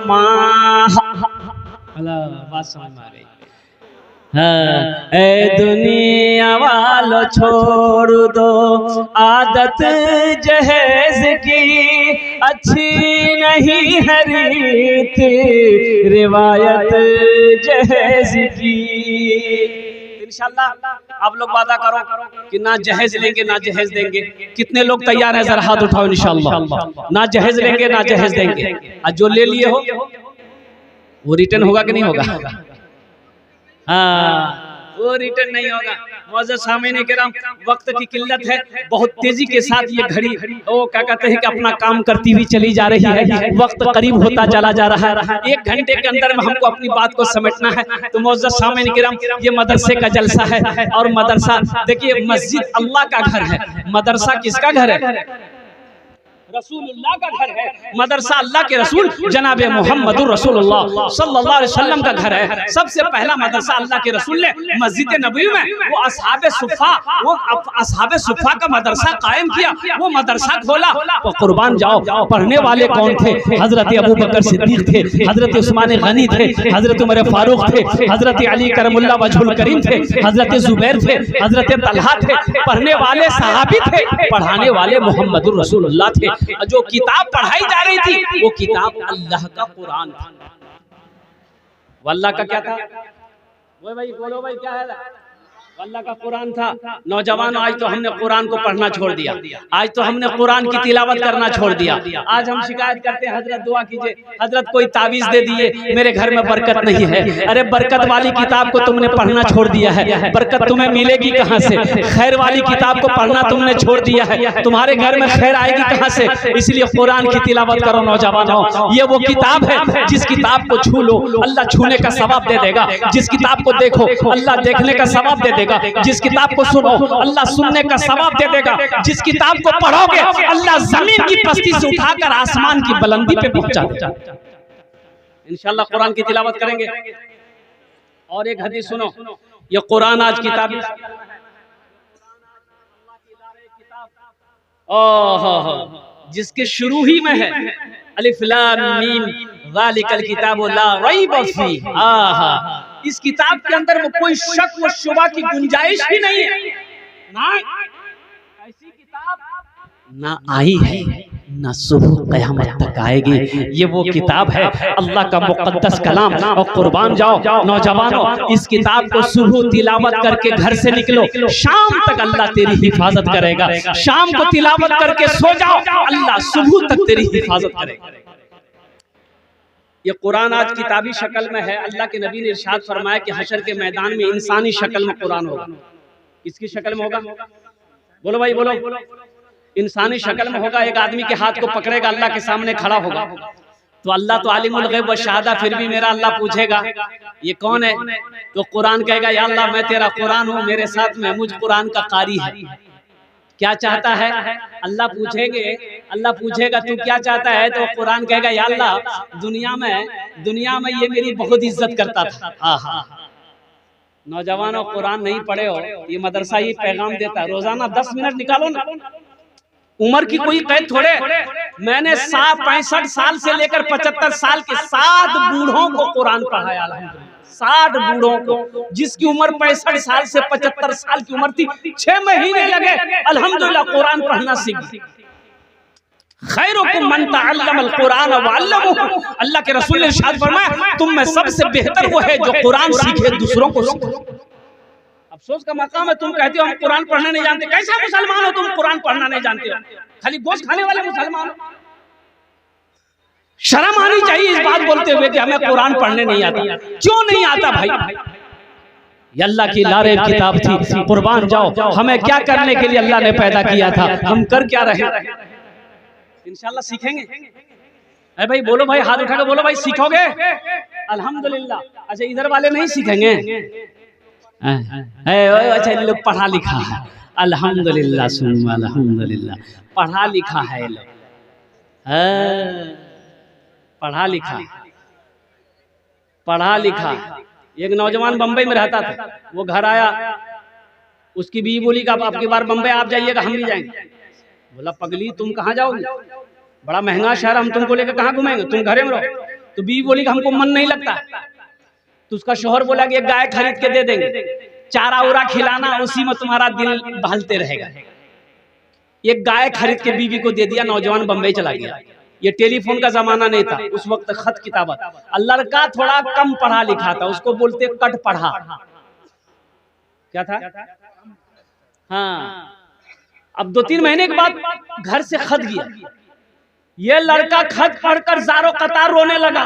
माँ, बात समझ में आ रही। हाँ, ए दुनिया वालों छोड़ दो आदत जहेज की, अच्छी नहीं है रीत रिवायत जहेज की। इंशाल्लाह आप लोग वादा करो कि ना जहेज लेंगे ना जहेज देंगे। कितने लोग तैयार हैं, जरा हाथ उठाओ इंशाल्लाह। ना जहेज लेंगे ना जहेज देंगे। आज जो ले लिए हो वो रिटर्न होगा कि नहीं होगा? हाँ, वो रिटर्न नहीं होगा। मौजूद सामने के राम, वक्त की किल्लत है, बहुत तेजी के साथ ये घड़ी वो क्या कहते हैं कि अपना काम करती हुई चली जा रही है। वक्त करीब होता चला जा रहा है, 1 घंटे के अंदर में हमको अपनी बात को समेटना है। तो मौजूद सामने के राम, ये मदरसे का जलसा है। और मदरसा देखिए, मस्जिद अल्लाह का घर है, मदरसा किसका घर है? रसूलुल्लाह का घर है। मदरसा अल्लाह के रसूल जनाब मोहम्मदुर रसूलुल्लाह सल्लल्लाहु अलैहि वसल्लम का घर है। सबसे पहला मदरसा अल्लाह के रसूल ने मस्जिद नबवी में वो असहाबे सुफ़ा का मदरसा कायम किया, वो मदरसा खोला। तो कुर्बान जाओ, पढ़ने वाले कौन थे? हजरत अबू बकर सिद्दीक थे, हजरत उस्मान गनी थे, हजरत उमर फारूक थे, हजरत अली करमुल्लाह वजहुल करीम थे, हजरत जुबैर थे, हजरत तलहा थे। पढ़ने वाले सहाबी थे, पढ़ाने वाले मोहम्मदुर रसूलुल्लाह थे। जो किताब पढ़ाई जा रही थी वो किताब अल्लाह का कुरान था। अल्लाह का क्या था? वो भाई बोलो भाई क्या है? अल्लाह का कुरान था। नौजवान, आज तो हमने कुरान को पढ़ना छोड़ दिया, आज तो हमने कुरान की तिलावत करना छोड़ दिया। आज हम शिकायत करते हैं, हजरत दुआ कीजिए, हजरत कोई तावीज दे दिए, मेरे घर में बरकत नहीं है। अरे बरकत वाली किताब को तुमने पढ़ना छोड़ दिया है, बरकत तुम्हें मिलेगी कहाँ से? खैर वाली किताब को पढ़ना तुमने छोड़ दिया है, तुम्हारे घर में खैर आएगी कहाँ से? इसलिए कुरान की तिलावत करो नौजवानों। ये वो किताब है जिस किताब को छू लो अल्लाह छूने का सवाब दे देगा, जिस किताब को देखो अल्लाह देखने का सवाब दे देगा, जिस किताब को सुनो अल्लाह सुनने का सवाब दे देगा, जिस किताब को पढ़ोगे अल्लाह जमीन की पस्ती से उठाकर आसमान की बुलंदी पे पहुंचा देगा। इंशाअल्लाह कुरान की तिलावत करेंगे। और एक हदीस सुनो, ये कुरान आज किताब जिसके शुरू ही में है अलिफ लाम मीम ज़ालिकल किताबु ला रैब फीह। इस किताब के अंदर में कोई शक व शुबा की गुंजाइश ही नहीं है। ना ऐसी किताब ना आई है, ना सुबह क़यामत तक आएगी। ये वो किताब है अल्लाह का मुक़द्दस कलाम। और कुर्बान जाओ नौजवानों, इस किताब को सुबह तिलावत करके घर से निकलो, शाम तक अल्लाह तेरी हिफाजत करेगा। शाम को तिलावत करके सो जाओ, अल्लाह सुबह तक तेरी हिफाजत करेगा। ये कुरान आज किताबी शक्ल में है। अल्लाह के नबी ने इरशाद फरमाया कि हशर के मैदान में इंसानी शक्ल में कुरान होगा। किसकी शक्ल में होगा? बोलो भाई बोलो। इंसानी शक्ल में होगा। एक आदमी के हाथ को पकड़ेगा, अल्लाह के सामने खड़ा होगा। तो अल्लाह तो आलिमुल गैब व शहादा, फिर भी मेरा अल्लाह पूछेगा ये कौन है? तो कुरान कहेगा या अल्लाह मैं तेरा कुरान हूँ, मेरे साथ महमूद कुरान का कारी है। क्या चाहता है? अल्लाह पूछेगा तू क्या चाहता है? तो कुरान कहेगा या अल्लाह दुनिया में ये मेरी बहुत इज्जत करता था। नौजवानों, कुरान नहीं पढ़े हो, ये मदरसा ही पैगाम देता है। रोजाना 10 मिनट निकालो ना। उम्र की कोई कैद थोड़े। मैंने 65 साल से लेकर 75 साल के 7 बूढ़ों को कुरान पढ़ाया। 60 बूढ़ों को, जिसकी उम्र 65 साल से 75 साल की उम्र थी, 6 महीने लगे अल्हम्दुलिल्लाह कुरान पढ़ना सीख गए। खैरुकुम मन तअल्लमल कुरान व अल्लमहु। अल्लाह के रसूल ने इरशाद फरमाया तुम में सबसे बेहतर वो है जो कुरान सीखे दूसरों को सीखे। अफसोस का मकाम है, तुम कहते हो हम कुरान पढ़ना नहीं जानते। कैसा मुसलमान हो तुम, कुरान पढ़ना नहीं जानते हो? खाली गोश्त खाने वाले मुसलमान हो। शर्म आनी चाहिए इस बात बोलते हुए कि हमें कुरान पढ़ने नहीं आता। क्यों नहीं आता भाई? ये अल्लाह की लारे किताब थी, कुर्बान जाओ। हमें क्या करने के लिए अल्लाह ने पैदा किया था, हम कर क्या रहे? इंशाल्लाह सीखेंगे। अरे भाई बोलो भाई, हाथ उठा के बोलो भाई, सीखोगे? अल्हम्दुलिल्लाह। अच्छा इधर वाले नहीं सीखेंगे? अच्छा लोग पढ़ा लिखा है, अल्हम्दुलिल्लाह सुन अल्हम्दुलिल्लाह, पढ़ा लिखा है लोग, पढ़ा लिखा, पढ़ा लिखा। एक नौजवान बंबई में रहता था, वो घर आया, उसकी बीवी बोली का आपकी बार बंबई आप जाइएगा, हम भी जाएंगे। बोला पगली तुम कहाँ जाओगी, बड़ा महंगा शहर, हम तुमको लेकर कहाँ घुमाएंगे, तुम घरे में रहो। तो बीवी बोली कि हमको मन नहीं लगता। तो उसका शोहर बोला कि एक गाय खरीद के दे देंगे, चारा उरा खिलाना, उसी में तुम्हारा दिल बहलते रहेगा। एक गाय खरीद के बीवी को दे दिया, नौजवान बंबई चला गया। ये टेलीफोन का जमाना नहीं था उस वक्त, खत किताबत। लड़का थोड़ा कम पढ़ा लिखा था, उसको बोलते कट पढ़ा। क्या था? हाँ। अब 2-3 महीने के बाद घर से खत गया। ये लड़का खत पढ़कर ज़ारो कतार रोने लगा।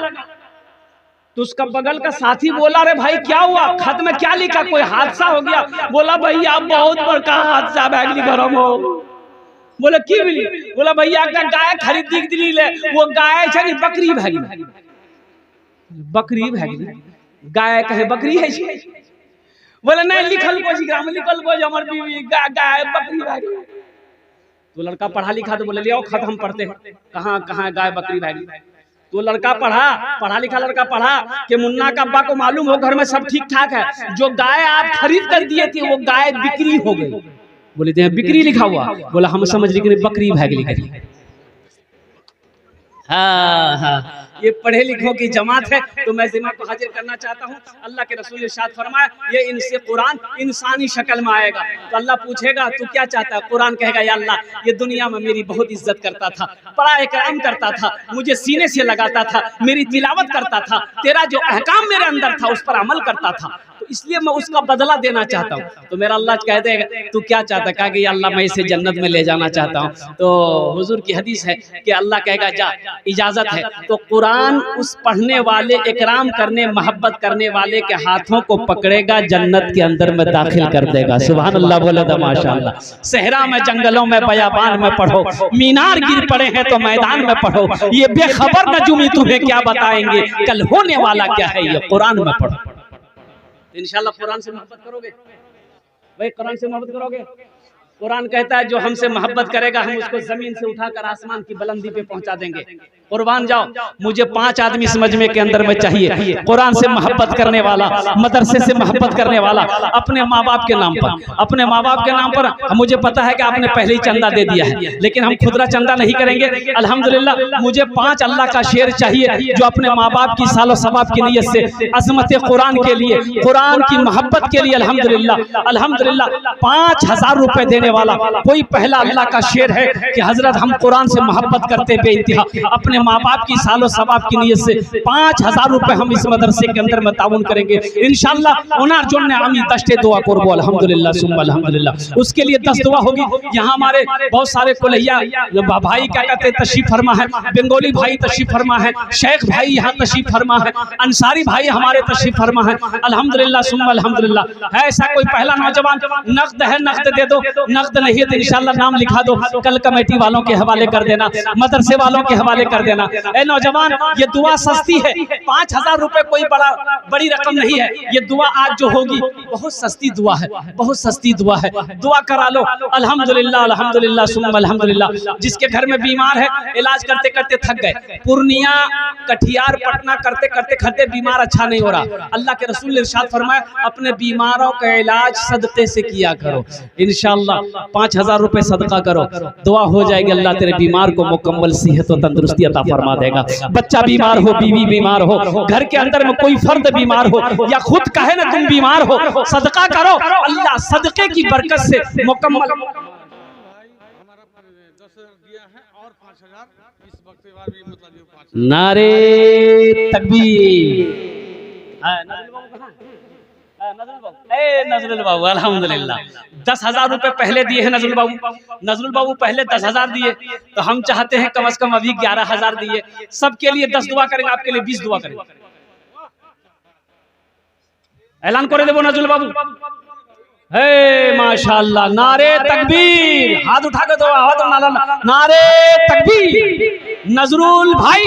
तो उसका बगल का साथी बोला, अरे भाई क्या हुआ, खत में क्या लिखा, कोई हादसा हो गया? बोला भैया बहुत बड़का हादसा बैगली गरम हो। बोला की मिली? बोला भैया का गाय खरीद दिली ले, वो गाय छे बकरी भागी। बकरी भागी, गाय कहे बकरी है? बोला नहीं, लिखल को ग्राम लिखल को हमर बीवी गाय बकरी भागी। तो लड़का पढ़ा लिखा, तो बोले ले आओ खत हम पढ़ते हैं, कहाँ कहाँ गाय बकरी भागी। तो लड़का पढ़ा लिखा लड़का पढ़ा कि मुन्ना का अब्बा को मालूम हो घर में सब ठीक ठाक है, जो गाय आप खरीद कर दिए थे वो गाय बिक्री हो गई। बोले थे बिक्री लिखा हुआ? बोला हम समझ लेकिन बकरी भागी लिखी। हाँ हाँ, ये पढ़े लिखों की जमात है। तो मैं जिम्मा को हाजिर करना चाहता हूँ। अल्लाह के रसूल इरशाद फरमाया, ये इनसे कुरान इंसानी शक्ल में आएगा। तो अल्लाह पूछेगा तू क्या चाहता है? कुरान कहेगा या अल्लाह ये दुनिया में मेरी बहुत इज्जत करता था, बड़ा इकराम करता था, मुझे सीने से लगाता था, मेरी तिलावत करता था, तेरा जो अहकाम मेरे अंदर था उस पर अमल करता था, तो इसलिए मैं उसका बदला देना चाहता हूँ। तो मेरा अल्लाह कह देगा तू क्या चाहता? कहा कि अल्लाह मैं इसे जन्नत में ले जाना चाहता हूँ। तो हुजूर की हदीस है कि अल्लाह कहेगा जा इजाजत है। तो कुरान उस पढ़ने वाले, इकराम करने, मोहब्बत करने वाले के हाथों को पकड़ेगा, जन्नत के अंदर में दाखिल कर देगा। सुभान अल्लाह बोले तो माशाअल्लाह। सहरा में, जंगलों में, बयाबान में पढ़ो, मीनार गिर पड़े हैं तो मैदान में पढ़ो, ये बेखबर नजूमी तुम्हें क्या बताएंगे, कल होने वाला क्या है, ये कुरान में पढ़ो। इंशाल्लाह कुरान से मोहब्बत करोगे भाई, कुरान से मोहब्बत करोगे। कुरान कहता है जो हमसे मोहब्बत करेगा हम उसको जमीन से उठाकर आसमान की बुलंदी पे पहुंचा देंगे। कुर्बान जाओ, मुझे 5 आदमी इस मजमे के अंदर में चाहिए, कुरान से मोहब्बत करने वाला, मदरसे से मोहब्बत करने वाला, अपने माँ बाप के नाम पर, अपने माँ बाप के नाम पर। मुझे पता है कि आपने पहले ही चंदा दे दिया है, लेकिन हम खुदरा चंदा नहीं करेंगे। अल्हम्दुलिल्लाह मुझे 5 अल्लाह का शेर चाहिए जो अपने माँ बाप की सालो सवाब की नीयत से अजमत कुरान के लिए, कुरान की मोहब्बत के लिए अल्हम्दुलिल्लाह अल्हम्दुलिल्लाह 5000 रुपए देने वाला कोई पहला अल्लाह का शेर है कि हजरत हम कुरान से मोहब्बत करते बेइंतहा, अपने माँ बाप की सालो सवाब की नीयत से 5000 रुपए हम इस मदरसे के अंदर में ताउन करेंगे इंशाअल्लाह। ओनार जोन ने आमी दस्ते दुआ करबो अल्हम्दुलिल्लाह सुम्मा अल्हम्दुलिल्लाह। उसके लिए 10 दुआ होगी। यहाँ हमारे बहुत सारे कुलैया भाई क्या कहते तशरीफ फरमा है, बंगाली भाई तशरीफ फरमा है, शेख भाई यहाँ तशरीफ फरमा है, अंसारी भाई हमारे तशरीफ फरमा है अल्हम्दुलिल्लाह सुम्मा अल्हम्दुलिल्लाह। है ऐसा कोई पहला नौजवान, नकद है नकद दे दो, नकद नहीं है तो इंशाअल्लाह नाम लिखा दो, कल कमेटी वालों के हवाले कर देना, मदरसे वालों के हवाले कर देना। ए नौजवान ये दुआ सस्ती है, 5000 रुपए कोई बड़ी रकम नहीं है। ये दुआ आज जो होगी बहुत सस्ती दुआ है, बहुत सस्ती दुआ है, दुआ करा लो अल्हम्दुलिल्लाह अल्हम्दुलिल्लाह सुम्मा अल्हम्दुलिल्लाह। जिसके घर में बीमार है, इलाज करते करते थक गए, पूर्णिया कटिहार पटना करते करते खड़े बीमार अच्छा नहीं हो रहा, अल्लाह के रसूल ने इरशाद फरमाया अपने बीमारों का इलाज सदक़े से किया करो। इंशाअल्लाह 5000 रुपए सदका करो, दुआ हो जाएगी, अल्लाह तेरे बीमार को मुकम्मल सेहत और तंदुरुस्ती अता फरमा देगा। बच्चा बीमार हो, बीवी बीमार हो, घर के अंदर में कोई फर्द बीमार हो या खुद कहे ना तुम बीमार हो, सदका करो, अल्लाह सदके की बरकत से मुकम्मल। नारे तकबीर, नजरुल बाबू अल्हम्दुलिल्लाह 10,000 रुपए पहले दिए हैं नजरुल बाबू पहले 10,000 दिए, तो हम चाहते हैं कम से कम अभी 11,000 दिए। सबके लिए 10 दुआ करेंगे, आपके लिए 20 दुआ करेंगे। ऐलान करे देवो नजरुल बाबू। हे माशाअल्लाह, नारे तकबीर, हाथ उठा के दो, नारे तकबीर। नजरुल भाई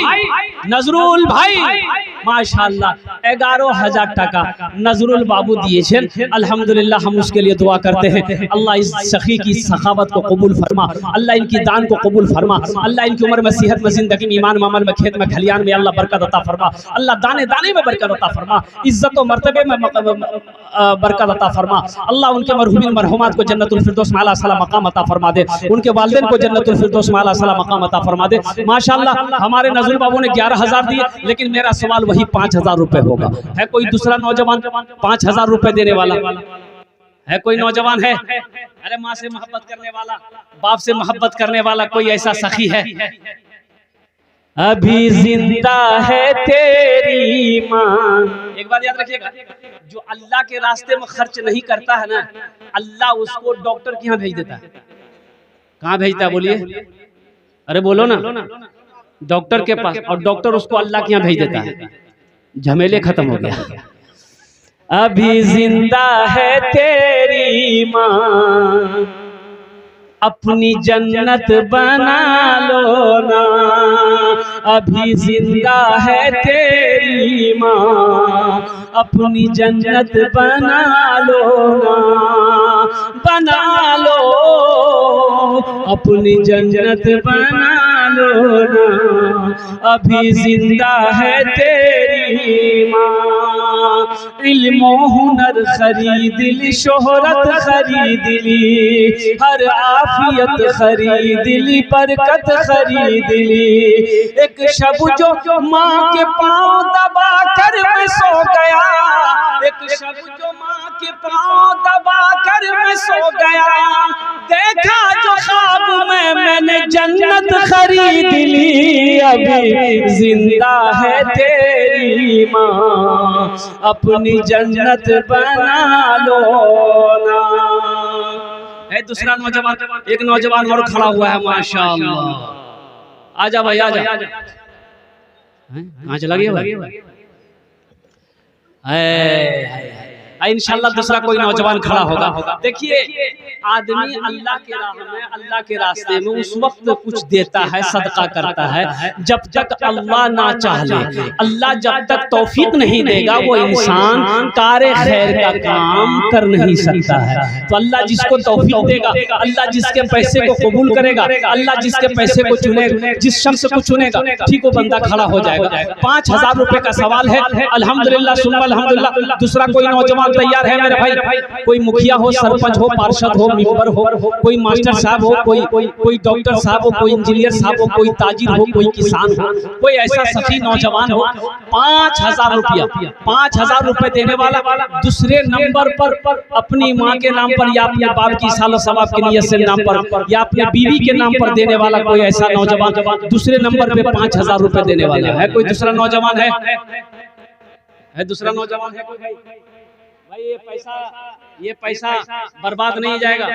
माशाअल्लाह 11,000 টাকা नजरुल बाबू दिए। अल्हम्दुलिल्लाह हम उसके लिए दुआ करते हैं, अल्लाह इस सखी की सखावत को कबूल फरमा, अल्लाह इनकी दान को कबूल फरमा, अल्लाह इनकी उम्र में, सेहत में, जिंदगी में, ईमान में, अमल में, खेत में, खलियान में अल्लाह बरकत अता फरमा, अल्लाह दाने दाने में बरकत अता फरमा, इज्जत और मर्तबे में बरकत अता फरमा। अल्लाह उनके मरहूमिन मरहुमात को जन्नतुल फिरदौस में आला सला मकाम अता फरमा दे, उनके वालिदैन को जन्नतुल फिरदौस में आला सला मकाम अता फरमा दे। माशाअल्लाह हमारे नजरुल बाबू ने 11,000 दिए, लेकिन मेरा सवाल वही 5,000 रुपए होगा। है कोई दूसरा नौजवान 5,000 रुपए देने वाला? है कोई नौजवान है? अरे माँ से मोहब्बत करने वाला, बाप से मोहब्बत करने वाला कोई ऐसा सखी है? अभी जिंदा है तेरी माँ। एक बात याद रखिएगा, जो अल्लाह के रास्ते में खर्च नहीं करता है ना, अल्लाह उसको डॉक्टर के यहाँ भेज देता है। कहाँ भेजता है बोलिए? अरे बोलो ना, डॉक्टर के पास, और डॉक्टर उसको अल्लाह के यहाँ भेज देता है। झमेले खत्म हो गया। अभी जिंदा है तेरी माँ, अपनी जन्नत बना लो ना। अभी जिंदा है तेरी माँ, अपनी जन्नत बना लो ना, बना लो, अपनी जन्नत बना लो ना। अभी जिंदा है तेरी माँ, इल्म हुनर खरीद ली, शोहरत खरीद ली, हर आफियत खरीद ली, बरकत खरीद ली। एक शब जो माँ के पाँव दबा कर मैं सो गया, एक शब जो माँ के पाँव दबा कर मैं सो गया, देखा जो ख्वाब में मैंने जन्नत खरीद ली। अभी जिंदा है तेरी माँ, अपनी जन्नत बना लो ना। है दूसरा नौजवान, एक नौजवान और खड़ा हुआ है माशाअल्लाह। आजा भाई आजा। कहाँ चला गया भाई? इंशाल्लाह दूसरा कोई नौजवान खड़ा होगा। देखिए, आदमी अल्लाह के राह में, अल्लाह के रास्ते में उस वक्त कुछ देता है, सदका करता है, जब तक अल्लाह ना चाह ले। अल्लाह जब तक तौफीक नहीं देगा, वो इंसान कारे खैर का काम कर नहीं सकता है। तो अल्लाह जिसको तौफीक देगा, अल्लाह जिसके पैसे को कबूल करेगा, अल्लाह जिसके पैसे को चुनेगा, जिस शख्स को चुनेगा, ठीक वो बंदा खड़ा हो जाएगा। 5,000 रुपए का सवाल है। अल्हम्दुलिल्लाह सुम्मा अल्हम्दुलिल्लाह। दूसरा कोई नौजवान तैयार है मेरे भाई? कोई मुखिया हो, सरपंच हो, पार्षद हो, मेंबर हो, कोई मास्टर साहब हो, कोई डॉक्टर साहब हो, कोई इंजीनियर साहब हो, कोई ताजिर हो, कोई किसान हो, कोई ऐसा सखी नौजवान हो। 5,000 रुपया, 5,000 रुपए देने वाला, दूसरे नंबर पर अपनी माँ के नाम पर या अपने बाप की सालो सवाब की नियत से नाम पर या अपने बीवी के नाम पर देने वाला कोई ऐसा नौजवान दूसरे नंबर पे 5,000 रुपए देने वाला है? कोई दूसरा नौजवान है? दूसरा नौजवान है कोई भाई? ये पैसा बर्बाद नहीं जाएगा,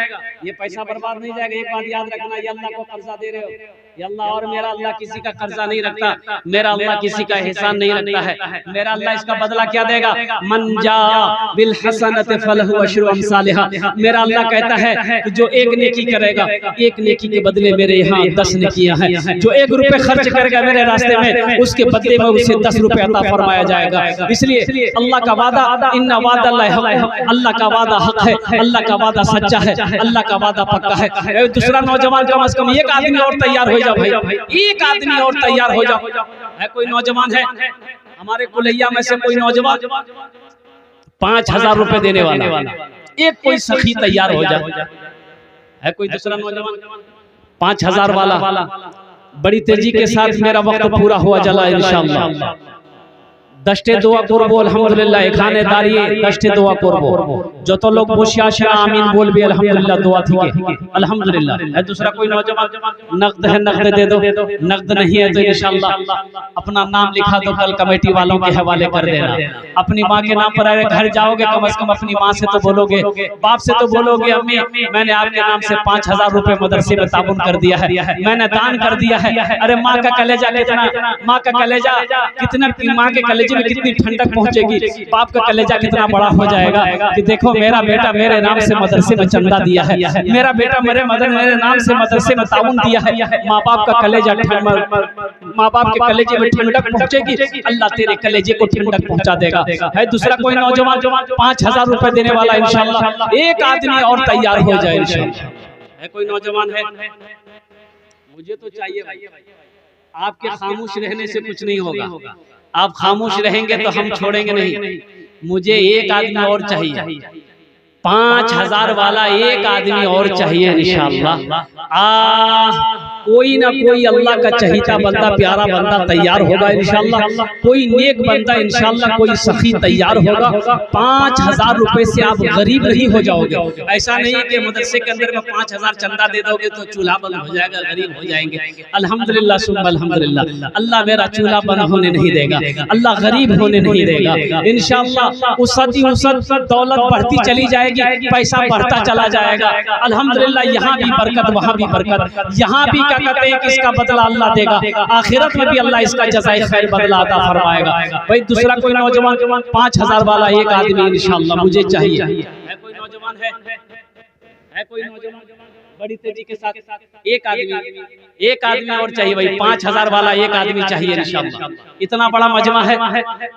ये पैसा बर्बाद नहीं जाएगा। एक बात याद रखना, ये अल्लाह को कर्जा दे रहे हो, ये अल्लाह, और मेरा अल्लाह किसी का कर्जा नहीं रखता, मेरा अल्लाह किसी का एहसान नहीं रखता है। मेरा अल्लाह इसका बदला क्या देगा? मन जा बिल हसनत फलहु अशरु अमसालिहा। मेरा अल्लाह कहता है कि जो एक नेकी करेगा, एक नेकी के बदले मेरे यहाँ 10 नेकियां हैं। जो 1 रुपए खर्च करेगा मेरे रास्ते में, उसके बदले में उसे 10 रुपए अता फरमाया जाएगा। इसलिए अल्लाह का वादा, इन्ना वादा अल्लाह का वादा हक है, अल्लाह का वादा सच्चा है, अल्लाह का वादा पक्का है। दूसरा नौजवान कम से कम एक आदमी और तैयार हो जाओ भाई, एक आदमी और तैयार हो जाओ। है कोई नौजवान है हमारे कुलैया में से? कोई नौजवान 5,000 रुपए देने वाला, एक कोई सखी तैयार हो जाए। है कोई दूसरा नौजवान 5,000 वाला? बड़ी तेजी के साथ मेरा वक्त पूरा हुआ जला इंशाअल्लाह। दस्ते दोয়া করব আলহামদুলিল্লাহ এখানে দাঁড়িয়ে দস্তে দোয়া করব যত লোক বসে আছে আমিন বলবে আলহামদুলিল্লাহ দোয়া থেকে अल्हम्दुलिल्लाह है। दूसरा कोई नौजवान नकद है नकद दे दो, नकद नहीं है तो इंशाल्लाह अपना नाम लिखा दो, कल कमेटी वालों के हवाले कर देना। अपनी माँ के नाम पर अरे घर जाओगे कम से कम अपनी माँ से तो बोलोगे, बाप से तो बोलोगे अम्मी मैंने आपके नाम से 5000 रुपए मदरसे में ताबुन कर दिया है, मैंने दान कर दिया है। अरे माँ का कलेजा कितना, माँ का कलेजा कितना, माँ के कलेजे में कितनी ठंडक पहुंचेगी, बाप का कलेजा कितना बड़ा हो जाएगा कि देखो मेरा बेटा मेरे नाम से मदरसे में चंदा दिया है, मेरा बेटा मेरे नाम से मदरसे में ताउन दिया है। माँ बाप का कलेजा, माँ बाप के कलेजे में ठंडक पहुंचेगी, अल्लाह तेरे कलेजे को ठंडक पहुंचा देगा। है दूसरा कोई नौजवान 5000 रुपए देने वाला इंशाल्लाह, एक आदमी और तैयार हो जाए इंशाल्लाह। है कोई नौजवान है? मुझे तो चाहिए भाई, आपके खामोश रहने से कुछ नहीं होगा, आप खामोश रहेंगे तो हम छोड़ेंगे नहीं। मुझे एक आदमी और चाहिए, 5000 वाला एक आदमी और चाहिए इंशाअल्लाह। कोई ना कोई अल्लाह का चहीता बंदा, प्यारा बंदा तैयार होगा इंशाअल्लाह, कोई नेक बंदा इंशाअल्लाह, कोई सखी तैयार होगा। 5000 रुपए से आप गरीब नहीं हो जाओगे। ऐसा नहीं है कि मदरसे के अंदर में 5000 चंदा दे दोगे तो चूल्हा बंद हो जाएगा, गरीब हो जाएंगे। अल्हम्दुलिल्लाह सुम्मा अल्हम्दुलिल्लाह, अल्लाह मेरा चूल्हा बंद होने नहीं देगा, अल्लाह गरीब होने नहीं देगा इंशाअल्लाह। उसदी दौलत बढ़ती चली जाएगी, पैसा बढ़ता चला जाएगा अल्हम्दुलिल्लाह। यहाँ भी बरकत, वहाँ भी बरकत, यहाँ भी क्या कहते हैं कि इसका बदला अल्लाह देगा, आखिरत में भी अल्लाह इसका जज़ाए खैर बदला अता फरमाएगा। भाई दूसरा कोई नौजवान 5000 वाला एक आदमी इंशाअल्लाह मुझे चाहिए। है कोई नौजवान है कोई नौजवान? बड़ी तेजी के साथ एक आदमी और चाहिए भाई, 5000 वाला एक आदमी चाहिए इंशाअल्लाह। इतना बड़ा मजमा है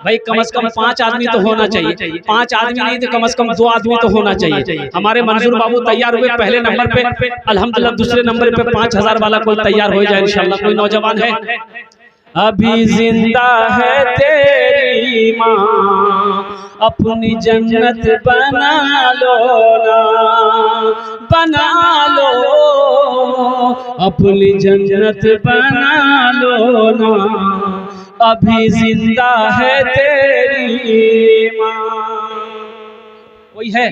भाई, कम से कम 5 आदमी तो होना चाहिए, 5 आदमी नहीं तो कम से कम 2 आदमी तो होना चाहिए। हमारे मंजूर बाबू तैयार हुए पहले नंबर पे अल्हम्दुलिल्लाह, दूसरे नंबर पे 5000 वाला कोई तैयार हो जाए इंशाअल्लाह। कोई नौजवान है? अभी जिंदा है तेरी माँ, अपनी जन्नत बना लो ना, बना लो अपनी जन्नत बना लो ना, अभी जिंदा है तेरी माँ। कोई है?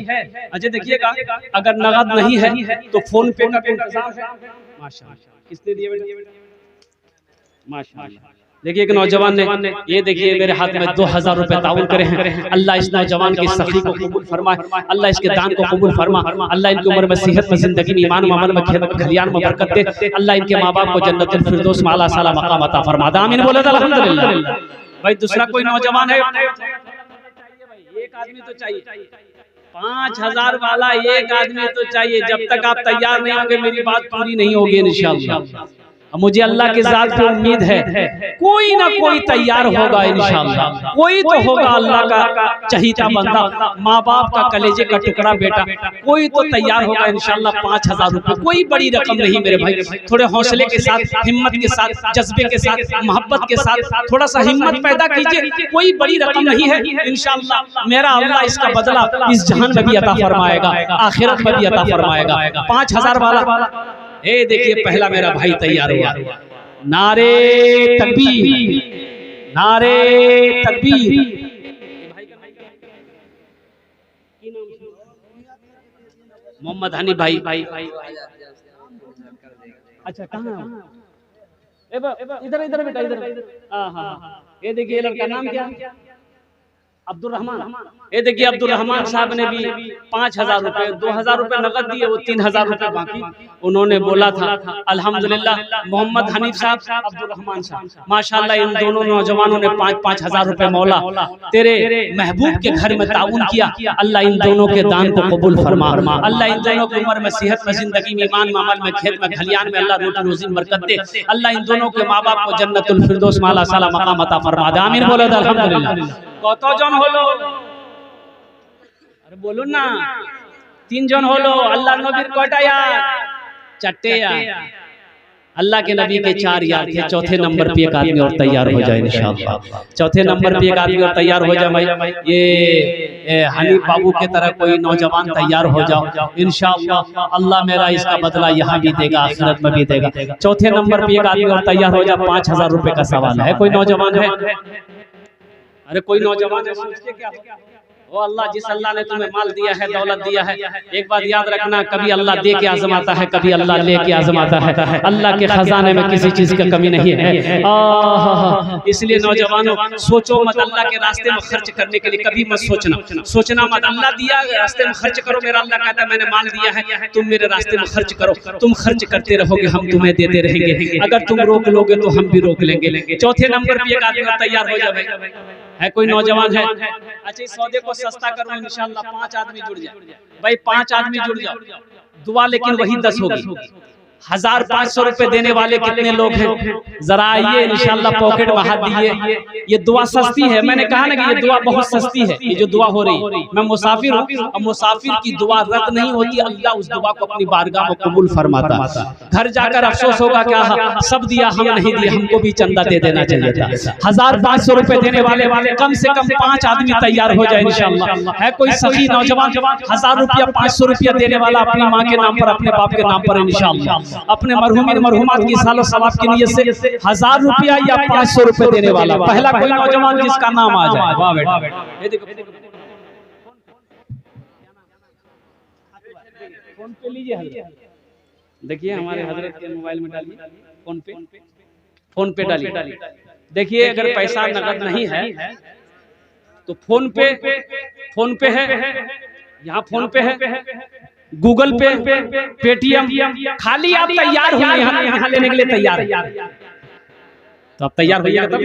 अच्छा देखिएगा, अगर नगद नहीं है तो फोन पे का इंतजाम है। माशाअल्लाह, किसने दिए बेटा? माशाअल्लाह। देखिए एक नौजवान ने, ये देखिए मेरे हाथ में 2000 रुपए ताउन करे हैं। अल्लाह इस नौजवान की सखी को कबूल फरमाए, अल्लाह इसके दान को कबूल फरमा, अल्लाह इनकी उम्र में सेहत में, जिंदगी में, ईमान में, अमल में, खेत में, खलियान में बरकत दे, अल्लाह इनके माँ बाप को जन्नतुल फिरदौस में आला साला मकाम अता फरमा। आमीन बोले तो अल्हम्दुलिल्लाह। भाई दूसरा कोई नौजवान है? एक आदमी तो चाहिए, 5000 वाला एक आदमी तो चाहिए। जब तक आप तैयार नहीं होंगे मेरी बात पूरी नहीं होगी इंशाअल्लाह। मुझे अल्लाह के ज़ात पे उम्मीद है कोई ना कोई तैयार होगा इंशाअल्लाह, कोई तो होगा अल्लाह का चहीता बंदा, माँ बाप का कलेजे का टुकड़ा बेटा, कोई तो तैयार होगा इंशाअल्लाह। 5000 रुपए कोई बड़ी रकम नहीं मेरे भाई, थोड़े हौसले के साथ, हिम्मत के साथ, जज्बे के साथ, मोहब्बत के साथ थोड़ा सा हिम्मत पैदा कीजिए। कोई बड़ी रकम नहीं है इंशाअल्लाह, मेरा अल्लाह इसका बदला इस जहान में भी अता फरमाएगा, आखिरत में भी अता फरमाएगा। 5000 वाला ए देखिए पहला मेरा भाई तैयार हुआ। नारे तकबीर, नारे तकबीर। मोहम्मद हनी भाई। अच्छा कहाँ? इधर इधर बेटा इधर। हाँ, ये देखिए लड़का नाम क्या? अब्दुल रहमान। ये देखिए अब्दुल रहमान साहब ने भी 5000 रुपए, 2000 रुपए नगद दिए, वो 3000 रुपए बाकी उन्होंने बोला था। अल्हम्दुलिल्लाह मोहम्मद हनीफ साहब, अब्दुल रहमान साहब, माशाअल्लाह इन दोनों नौजवानों ने 5-5 हजार रुपए मौला तेरे महबूब के घर में ताउन किया। अल्लाह इन दोनों के दान को कबूल फरमा, अल्लाह इन दोनों की उम्र में, सेहत में, जिंदगी में, ईमान में, अमल में, खेत में, खलियान में अल्लाह रोटी रोजी बरकत दे। अल्लाह इन दोनों के माँ बाप को जन्नतुल फिरदौस में आला साला मकाम अता फरमा दे। आमीन बोलो अल्हम्दुलिल्लाह। কতজন হলো? আরে বলুন না, 3 জন হলো। আল্লাহর নবীর কয়টা यार? 4 यार। अल्लाह के नबी के 4 यार थे। चौथे नंबर पे एक आदमी और तैयार हो जाए इंशाअल्लाह। चौथे नंबर पे एक आदमी और तैयार हो जाए भाई। ये हनीफ बाबू के तरह कोई नौजवान तैयार हो जाओ इंशाअल्लाह। अल्लाह मेरा इसका बदला यहाँ भी देगा, आखिरत में भी देगा। चौथे नंबर पे एक आदमी और तैयार हो जाए। 5000 रुपए का सवाल है। कोई नौजवान है? अरे कोई नौजवान है, सोच के क्या हो? ओ अल्लाह, जिस अल्लाह ने तुम्हें माल दिया है, दौलत दिया है, एक बात याद रखना, कभी अल्लाह दे के आजमाता है, कभी अल्लाह ले के आजमाता है। अल्लाह के खजाने में किसी चीज की कमी नहीं है। इसलिए नौजवानों, सोचो मत, अल्लाह के रास्ते में खर्च करने के लिए कभी मत सोचना मत। अल्लाह दिया, रास्ते में खर्च करो। मेरा अल्लाह कहता है मैंने माल दिया है, तुम मेरे रास्ते में खर्च करो। तुम खर्च करते रहोगे, हम तुम्हें देते रहेंगे। अगर तुम रोक लोगे तो हम भी रोक लेंगे। चौथे नंबर पे एक आदमी तैयार हो जाए, है कोई नौजवान है, अच्छा इस सौदे को सस्ता करो इंशाल्लाह, 5 आदमी जुड़ जाए। भाई 5 आदमी जुड़ जाओ, दुआ लेकिन वही 10 होगी। 1500 रुपए देने वाले कितने लोग हैं? जरा आइए, इंशाल्लाह पॉकेट में हाथ दीजिए। ये दुआ सस्ती है, मैंने कहा ना कि ये दुआ बहुत सस्ती है। ये जो दुआ हो रही है, मैं मुसाफिर हूँ और मुसाफिर की दुआ रद्द नहीं होती। अल्लाह उस दुआ को अपनी बारगाह में कबूल फरमाता। घर जाकर अफसोस होगा क्या सब दिया हम नहीं दिया, हमको भी चंदा दे देना चाहिए था। 1500 रुपए देने वाले कम से कम 5 आदमी तैयार हो जाए इंशाल्लाह। है कोई सखी नौजवान 1000 रुपया 500 रुपया देने वाला अपनी माँ के नाम पर, अपने बाप के नाम पर इंशाल्लाह, अपने मरहुमीन मरहुमात की सालो सवाब की नियत से 1000 रुपया या 500 रुपए देने वाला पहला कोई नौजवान जिसका नाम आ जाए। वाह बेटा, ये देखो फोन पे लीजिए हजरत, देखिए हमारे हजरत के मोबाइल में डालिए, फोन पे डालिए। देखिए अगर पैसा नगद नहीं है तो फोन पे है, यहाँ फोन पे है, गूगल पे, पेटीएम, खाली आप तैयार हो, यहाँ लेने के लिए तैयार है तो आप तैयार होइएगा तब।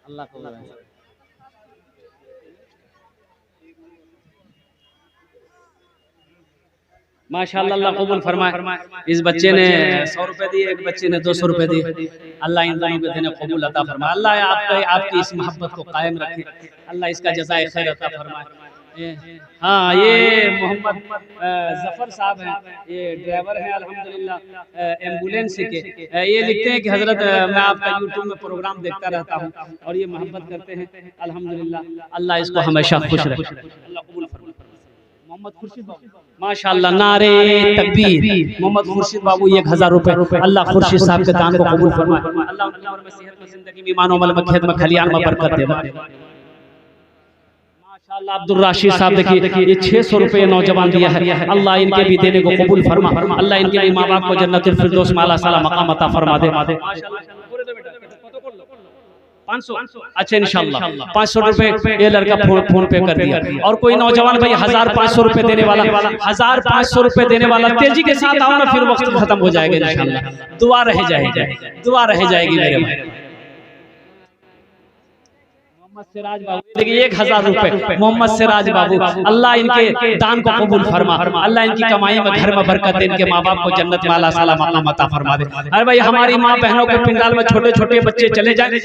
अल्लाह को माशाअल्लाह, अल्लाह कबूल फरमाए। इस बच्चे ने 100 रुपए दिए, एक बच्चे ने 200 रुपए दिए। अल्लाह इन दोनों के देने कबूल अता फरमाए। अल्लाह आपकी इस मोहब्बत को कायम रखे, अल्लाह इसका जज़ाए खैर अता फरमाए। हाँ, ये मोहम्मद जफर साहब हैं, ये ड्राइवर हैं अल्हम्दुलिल्लाह एम्बुलेंस के। ये लिखते हैं कि हजरत मैं आपका यूट्यूब में प्रोग्राम देखता रहता हूँ और ये मोहब्बत करते हैं अल्हम्दुलिल्लाह। अल्लाह इसको हमेशा खुश रखे, अल्लाह कबूल फरमाए। मोहम्मद खुर्शीद बाबू माशाअल्लाह, नारे तकबीर। मोहम्मद खुर्शीद बाबू 1000 रुपए, अल्लाह खुर्शीद साहब के दान को कबूल फरमाए। अल्लाह उनकी उम्र में, सेहत में, जिंदगी में, ईमान अमल में, खेत में, खलियान में बरकत दे। माशाअल्लाह अब्दुल राशिद साहब देखिए, ये 600 रुपए नौजवान दिया है। अल्लाह इनके भी देने को कबूल फरमा। अल्लाह इनके भी माँ बाप को जन्नतुल फिरदौस में आला साला मकाम अता फरमा दे। 500, अच्छा इंशाल्लाह 500 रुपए ये लड़का फोन पे कर दिया। और कोई नौजवान भाई 1500 रुपए देने वाला, 1500 रुपए देने वाला, तेजी के साथ आओ ना, फिर वक्त खत्म हो जाएगा इंशाल्लाह। दुआ रह जाएगी मेरे भाई। मोहम्मद सिराज बाबू देखिए 1000 रुपए, मोहम्मद सिराज बाबू, अल्लाह इनके दान को कबूल फरमा। अल्लाह इनकी कमाई में, घर में बरकत दे, इनके माँ बाप को जन्नत में आला साला मकाम अता फरमा दे। अरे भाई हमारी माँ बहनों के पिंडाल में छोटे छोटे बच्चे चले जाए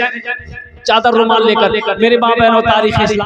चादर रुमाल लेकर, मेरे माँ बहनों तारीख इस्लाम